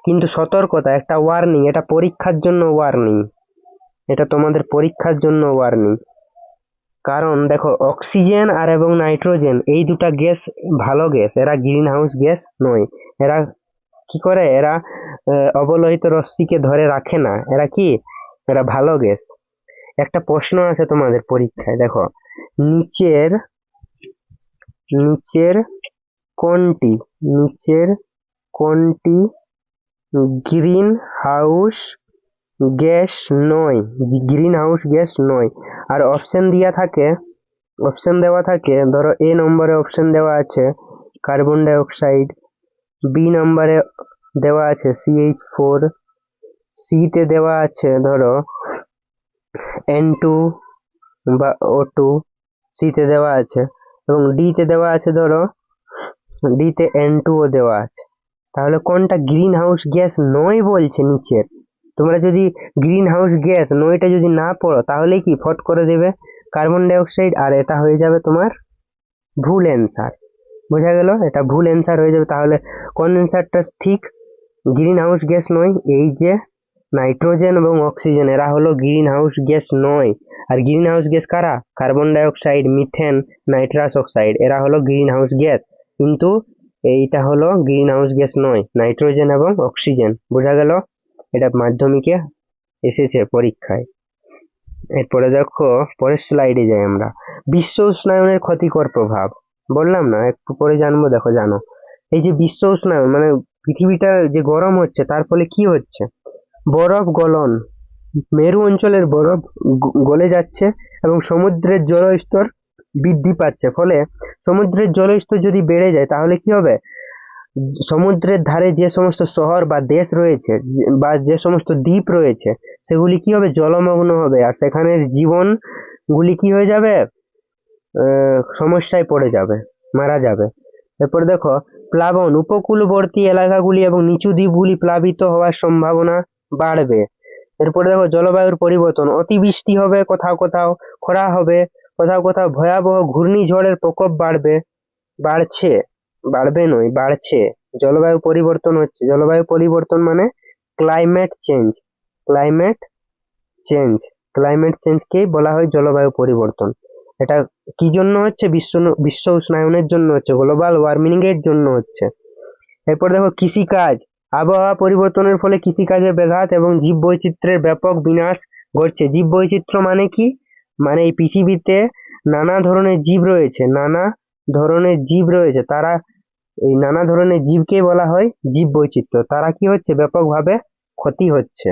কিন্তু সতর্কতা, একটা ওয়ার্নিং, এটা পরীক্ষার জন্য ওয়ার্নিং, এটা তোমাদের পরীক্ষার জন্য ওয়ার্নিং। কারণ দেখো, অক্সিজেন আর এবং নাইট্রোজেন এই দুটা গ্যাস ভালো গ্যাস, এরা গ্রিন হাউস গ্যাস নয়। এরা কি করে? এরা অবলোহিত রশ্মিকে ধরে রাখে না। এরা কি? এরা ভালো গ্যাস। একটা প্রশ্ন আছে তোমাদের পরীক্ষায়, দেখো, নিচের নিচের কোনটি নিচের কোনটি গ্রিন হাউস গ্যাস নয়? গ্রিন হাউস গ্যাস নয়। আর অপশন দেওয়া থাকে, ধরো A নম্বরে অপশন দেওয়া আছে কার্বন ডাই অক্সাইড, B নম্বরে দেওয়া আছে CH4, C তে দেওয়া আছে ধরো N2 বা O2, C তে দেওয়া আছে, এবং D তে দেওয়া আছে ধরো, D তে N2O দেওয়া আছে। তাহলে কোনটা গ্রিন হাউস গ্যাস নয় বলছে নিচের? তোমরা যদি গ্রিন হাউস গ্যাস নয়টা যদি না পড়ো, তাহলে কি ফট করে দেবে কার্বন ডাই অক্সাইড, আর এটা হয়ে যাবে তোমার ভুল অ্যান্সার। বোঝা গেল? এটা ভুল অ্যান্সার হয়ে যাবে। তাহলে কোন অ্যান্সারটা ঠিক? গ্রিন হাউস গ্যাস নয়। এই যে নাইট্রোজেন এবং অক্সিজেন, এরা হলো গ্রিন হাউস গ্যাস নয়। আর গ্রিন হাউস গ্যাস কারা? Carbon die oxide, methane, nitrous oxide, এরা হলো গ্রিন হাউস গ্যাস। কিন্তু এইটা হলো গ্রিন হাউস গ্যাস নয়, নাইট্রোজেন এবং অক্সিজেন। বোঝা গেল? এটা মাধ্যমিকে এসেছে পরীক্ষায়। এরপরে দেখো, পরের স্লাইডে যাই আমরা। বিশ্ব উষ্ণায়নের ক্ষতিকর প্রভাব। বললাম না একটু পরে জানবো। দেখো, জানো এই যে বিশ্ব উষ্ণায়ন মানে পৃথিবীটা যে গরম হচ্ছে, তার ফলে কি হচ্ছে? বরফ গলন, মেরু অঞ্চলের বরফ গলে যাচ্ছে এবং সমুদ্রের জলস্তর বৃদ্ধি পাচ্ছে। ফলে সমুদ্রের জলস্তর যদি বেড়ে যায়, তাহলে কি হবে? সমুদ্রের ধারে যে সমস্ত শহর বা দেশ রয়েছে বা যে সমস্ত দ্বীপ রয়েছে সেগুলি কি হবে, জলমগ্ন হবে, আর সেখানের জীবন গুলি কি হয়ে যাবে, সমস্যায় পড়ে যাবে, মারা যাবে। এরপর দেখো প্লাবন, উপকূলবর্তী এলাকাগুলি এবং নিচু দ্বীপগুলি প্লাবিত হওয়ার সম্ভাবনা বাড়বে। এরপরে দেখো জলবায়ুর পরিবর্তন, অতিবৃষ্টি হবে, কোথাও কোথাও খরা হবে, কোথাও কোথাও ভয়াবহ ঘূর্ণিঝড়ের প্রকোপ বাড়বে, বাড়ছে, বাড়বে নয় বাড়ছে, জলবায়ু পরিবর্তন হচ্ছে। জলবায়ু পরিবর্তন মানে climate change, climate change, climate চেঞ্জকেই বলা হয় জলবায়ু পরিবর্তন। এটা কি জন্য হচ্ছে, বিশ্ব উষ্ণায়নের জন্য হচ্ছে, গ্লোবাল ওয়ার্মিং এর জন্য হচ্ছে। এরপর দেখো কৃষিকাজ, আবহাওয়া পরিবর্তনের ফলে কৃষিকাজে ব্যাঘাত এবং জীববৈচিত্র্যের ব্যাপক বিনাশ ঘটছে। জীববৈচিত্র্য মানে কি, মানে এই পৃথিবীতে নানা ধরনের জীব রয়েছে, নানা ধরনের জীব রয়েছে, তারা এই নানা ধরনের জীবকে বলা হয় জীববৈচিত্র্য, তারা কি হচ্ছে, ব্যাপকভাবে ক্ষতি হচ্ছে।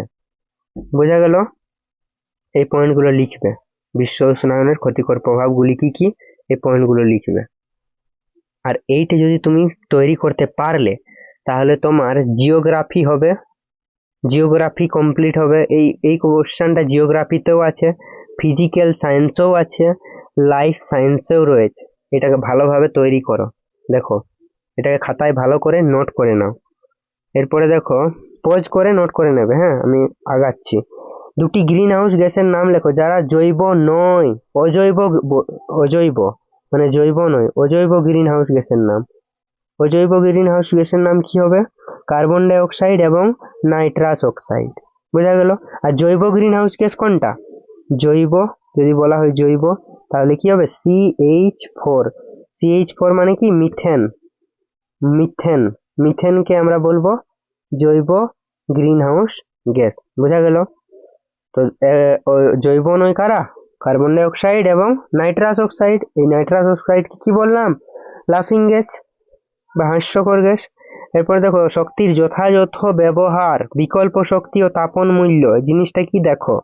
বোঝা গেল? এই পয়েন্টগুলো লিখবে, বিশ্ব উষ্ণায়নের ক্ষতিকর প্রভাবগুলি কি কি, এই পয়েন্টগুলো লিখবে। আর এইটা যদি তুমি তৈরি করতে পারলে তাহলে তোমার জিওগ্রাফি হবে, জিওগ্রাফি কমপ্লিট হবে। এই কোশ্চেনটা জিওগ্রাফিতেও আছে, ফিজিক্যাল সায়েন্সেও আছে, লাইফ সায়েন্সেও রয়েছে। এটাকে ভালোভাবে তৈরি করো, দেখো এটাকে খাতায় ভালো করে নোট করে নাও। এরপরে দেখো পজ করে নোট করে নেবে, হ্যাঁ আমি আগাচ্ছি। দুটি গ্রিন হাউস গ্যাসের নাম লেখো যারা জৈব নয়, অজৈব, অজৈব মানে জৈব নয়, অজৈব গ্রিন হাউস গ্যাসের নাম। অজৈব গ্রিন হাউস গ্যাসের নাম কি হবে, কার্বন ডাই অক্সাইড এবং নাইট্রাস অক্সাইড। বোঝা গেল? আর জৈব গ্রিন হাউস গ্যাস কোনটা, জৈব, যদি বলা হয় জৈব তাহলে কি হবে, CH4, CH4 মানে কি মিথেন, মিথেন, মিথেনকে আমরা বলবো জৈব গ্রিন হাউস গ্যাস। বোঝা গেল? তো জৈব নয় কারা, কার্বন ডাই অক্সাইড এবং নাইট্রাস অক্সাইড। এই নাইট্রাস অক্সাইড কি বললাম, লাফিং গ্যাস বা হাস্যকর গ্যাস। এরপরে দেখো শক্তির যথাযথ ব্যবহার, বিকল্প শক্তি ও তাপন মূল্য, জিনিসটা কি দেখো,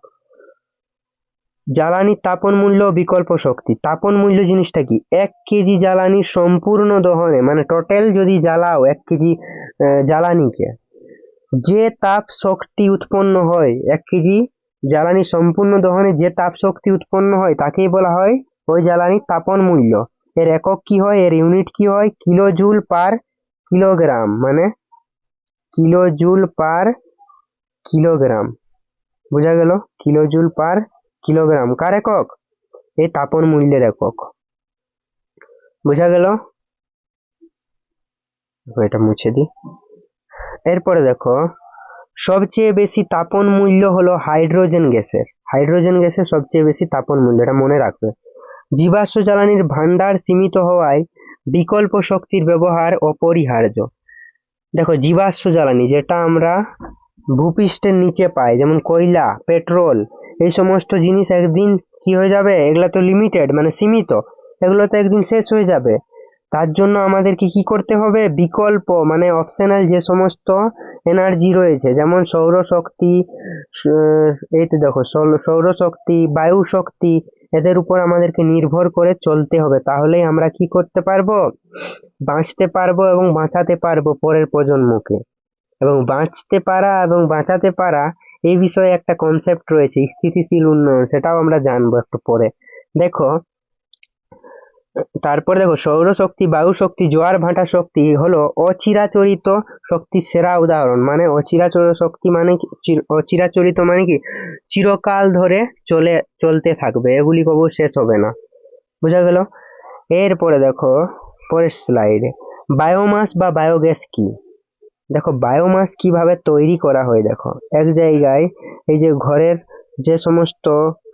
জ্বালানির তাপন মূল্য, বিকল্প শক্তি। তাপন মূল্য জিনিসটা কি, 1 কেজি জ্বালানির সম্পূর্ণ দহনে, মানে টোটাল যদি জ্বালাও 1 কেজি জ্বালানিকে, যে তাপ শক্তি উৎপন্ন হয়, 1 কেজি জ্বালানি সম্পূর্ণ দহনে যে তাপ শক্তি উৎপন্ন হয় তাকেই বলা হয় ওই জ্বালানির তাপন মূল্য। এর একক কি হয়, এর ইউনিট কি হয়, কিলোজুল পার কিলোগ্রাম, মানে কিলোজুল পার কিলোগ্রাম। বোঝা গেল? কিলোজুল পার কিলোগ্রাম কার একক, এই তাপন মূল্যের একক। বোঝা গেল? এটা মুছে দিই। এরপরে দেখো সবচেয়ে বেশি তাপন মূল্য হলো হাইড্রোজেন গ্যাসের, হাইড্রোজেন গ্যাসের সবচেয়ে বেশি তাপন মূল্য, এটা মনে রাখবে। জীবাশ্ম জ্বালানির ভান্ডার সীমিত হওয়ায় বিকল্প শক্তির ব্যবহার অপরিহার্য। দেখো জীবাশ্ম জ্বালানি যেটা আমরা ভূপৃষ্ঠের নিচে পাই, যেমন কয়লা, পেট্রোল, এই সমস্ত জিনিস একদিন কি হয়ে যাবে, এগুলো তো লিমিটেড মানে সীমিত, এগুলো তো একদিন শেষ হয়ে যাবে। তার জন্য আমাদেরকে কি করতে হবে, বিকল্প মানে অপশনাল যে সমস্ত এনার্জি রয়েছে, যেমন সৌরশক্তি, এই তো দেখো সৌরশক্তি, বায়ু শক্তি, এদের উপর আমাদেরকে নির্ভর করে চলতে হবে, তাহলেই আমরা কি করতে পারবো, বাঁচতে পারবো এবং বাঁচাতে পারবো পরের প্রজন্মকে। এবং বাঁচতে পারা এবং বাঁচাতে পারা এই বিষয়ে একটা কনসেপ্ট রয়েছে, স্থিতিশীল উন্নয়ন, সেটাও আমরা জানবো একটু পরে। দেখো তারপরে দেখো সৌরশক্তি, বায়ু শক্তি, জোয়ার ভাটা শক্তি হলো অচিরাচরিত শক্তির সেরা উদাহরণ। মানে অচিরাচরিত শক্তি মানে কি, অচিরাচরিত মানে কি চিরকাল ধরে চলতে থাকবে, এগুলি কবু শেষ হবে না। বোঝা গেল? এরপরে দেখো পরের স্লাইডে বায়োমাস বা বায়োগ্যাস কি। দেখো বায়োমাস কিভাবে তৈরি করা হয়, দেখো এক জায়গায় এই যে ঘরের যে সমস্ত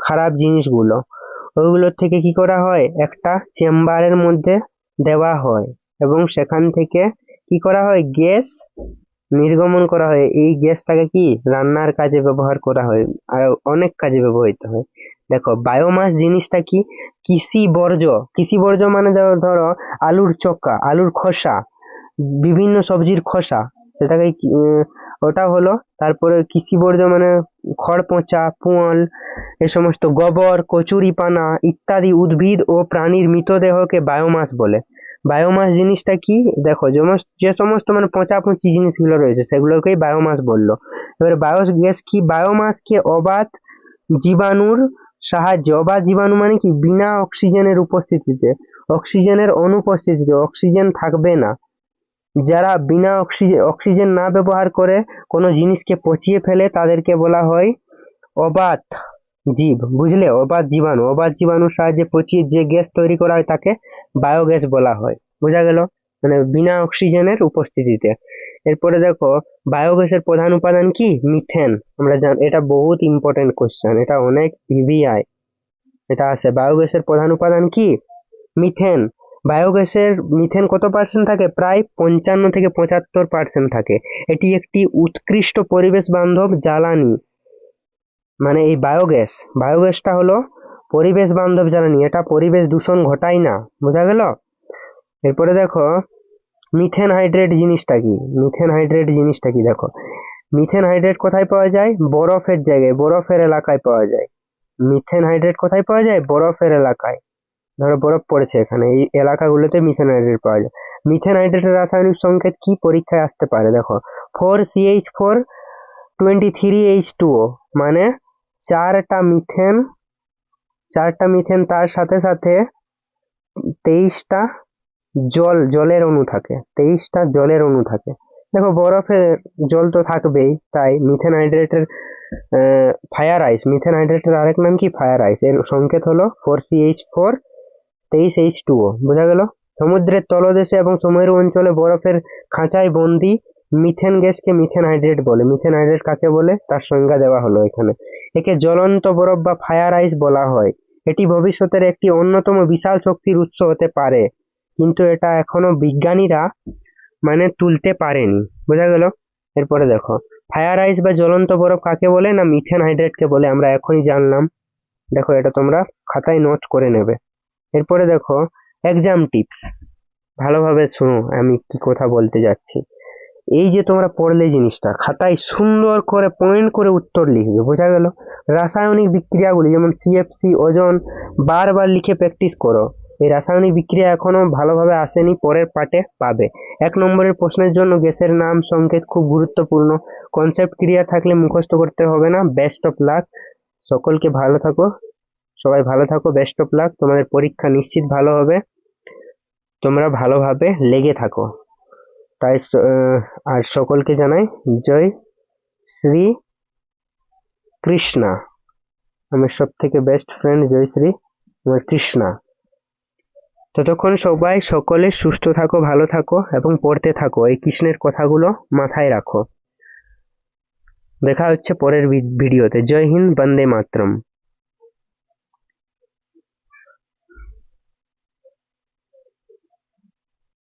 খারাপ জিনিসগুলো, ওইগুলোর থেকে কি করা হয়, একটা চেম্বারের মধ্যে দেওয়া হয় এবং সেখান থেকে কি করা হয়, গ্যাস নির্গমন করা হয়। এই গ্যাসটাকে কি রান্নার কাজে ব্যবহার করা হয়, আর অনেক কাজে ব্যবহৃত হয়। দেখো বায়োমাস জিনিসটা কি, কৃষি বর্জ্য মানে ধরো আলুর চোকা, আলুর খোসা, বিভিন্ন সবজির খোসা, সেটাকে ওটা হলো। তারপরে কৃষি বর্জ্য মানে খড় পচা, পুঁয়াল, এ সমস্ত গোবর, কচুরিপানা ইত্যাদি উদ্ভিদ ও প্রাণীর মৃতদেহকে বায়োমাস বলে। বায়োমাস জিনিসটা কি? দেখো যে সমস্ত মানে পচাপচি জিনিসগুলো রয়েছে সেগুলোকেই বায়োমাস বললো। এবারে বায়োগ্যাস কি? বায়োমাসকে অবাত জীবাণুর সাহায্যে, অবাত জীবাণু মানে কি? বিনা অক্সিজেনের উপস্থিতিতে, অক্সিজেনের অনুপস্থিতিতে, অক্সিজেন থাকবে না, যারা বিনা অক্সিজেন না ব্যবহার করে কোনো জিনিসকে পচিয়ে ফেলে তাদেরকে বলা হয় অবাত জীব, বুঝলে? অবাত জীবাণু, অবাত জীবাণুর সাহায্যে পচিয়ে যে গ্যাস তৈরি করা হয় তাকে বায়োগ্যাস বলা হয়। বোঝা গেল? মানে বিনা অক্সিজেনের উপস্থিতিতে। এরপরে দেখো বায়োগ্যাসের প্রধান উপাদান কি? মিথেন। আমরা এটা বহুত ইম্পর্টেন্ট কোশ্চেন, এটা অনেক ভিভিআই এটা আসে। বায়োগ্যাসের প্রধান উপাদান কি? মিথেন। মিথেন কত পার্সেন্ট থাকে? প্রায় 55 থেকে 75% থাকে। এটি একটি উৎকৃষ্ট পরিবেশ বান্ধব জ্বালানি। মানে এই বায়োগ্যাসটা হলো পরিবেশ বান্ধব জ্বালানি, এটা পরিবেশ দূষণ ঘটায় না। বোঝা গেল? এরপরে দেখো মিথেন হাইড্রেট জিনিসটা কি? দেখো মিথেন হাইড্রেট কোথায় পাওয়া যায়? বরফের জায়গায়, বরফের এলাকায় পাওয়া যায়। মিথেন হাইড্রেট কোথায় পাওয়া যায়? বরফের এলাকায়। ধরো বরফ পড়েছে এখানে, এই এলাকাগুলোতে মিথেন হাইড্রেট পাওয়া যায়। মিথেন হাইড্রেটের রাসায়নিক সংকেত কি পরীক্ষায় আসতে পারে? দেখো 4CH4 23H2O, মানে চারটা মিথেন তার সাথে সাথে 23টা জলের অণু থাকে, 23টা জলের অণু থাকে। দেখো বরফে জল তো থাকবেই, তাই মিথেন হাইড্রেটের মিথেন হাইড্রেটের আরেক নাম কি? Fire ice. এর সংকেত হলো 4CH4 23H2O। বোঝা গেল? সমুদ্রের তলদেশে এবং সমুদ্র অঞ্চলে বরফের খাঁচায় বন্দি মিথেন গ্যাসকে মিথেন হাইড্রেট বলে। মিথেন হাইড্রেট কাকে বলে তার সংজ্ঞা দেওয়া হলো এখানে। একে জ্বলন্ত বরফ বা ফায়ার আইস বলা হয়। এটি ভবিষ্যতের একটি অন্যতম বিশাল শক্তির উৎস হতে পারে, কিন্তু এটা এখনো বিজ্ঞানীরা মানে তুলতে পারেনি। বোঝা গেল? এরপরে দেখো ফায়ার আইস বা জ্বলন্ত বরফ কাকে বলে? না মিথেন হাইড্রেটকে বলে। আমরা এখনই জানলাম। দেখো এটা তোমরা খাতায় নোট করে নেবে। এরপরে দেখো এক্সাম টিপস, ভালোভাবে শোনো আমি কি কথা বলতে যাচ্ছি। এই যে তোমরা পড়লে জিনিসটা, খাতায় সুন্দর করে পয়েন্ট করে উত্তর লিখবে। বোঝা গেল? রাসায়নিক বিক্রিয়াগুলি যেমন সিএফসি, ওজন বারবার লিখে প্র্যাকটিস করো। এই রাসায়নিক বিক্রিয়া এখনো ভালোভাবে আসেনি, পরের পার্টে পাবে। 1 নম্বরের প্রশ্নের জন্য গ্যাসের নাম সংকেত খুব গুরুত্বপূর্ণ। কনসেপ্ট ক্লিয়ার থাকলে মুখস্থ করতে হবে না। বেস্ট অফ লাক, সকলকে ভালো থাকো, সবাই ভালো থাকো। বেস্ট অফ লাক, তোমাদের পরীক্ষা নিশ্চিত ভালো হবে, তোমরা ভালোভাবে লেগে থাকো। তাই আর সকলকে জানাই জয় শ্রী কৃষ্ণা। আমার সব থেকে বেস্ট ফ্রেন্ড জয় শ্রী আমার কৃষ্ণা। ততক্ষণ সকলে সুস্থ থাকো, ভালো থাকো এবং পড়তে থাকো। এই কৃষ্ণের কথাগুলো মাথায় রাখো। দেখা হচ্ছে পরের ভিডিওতে। জয় হিন্দ, বন্দে মাতরম।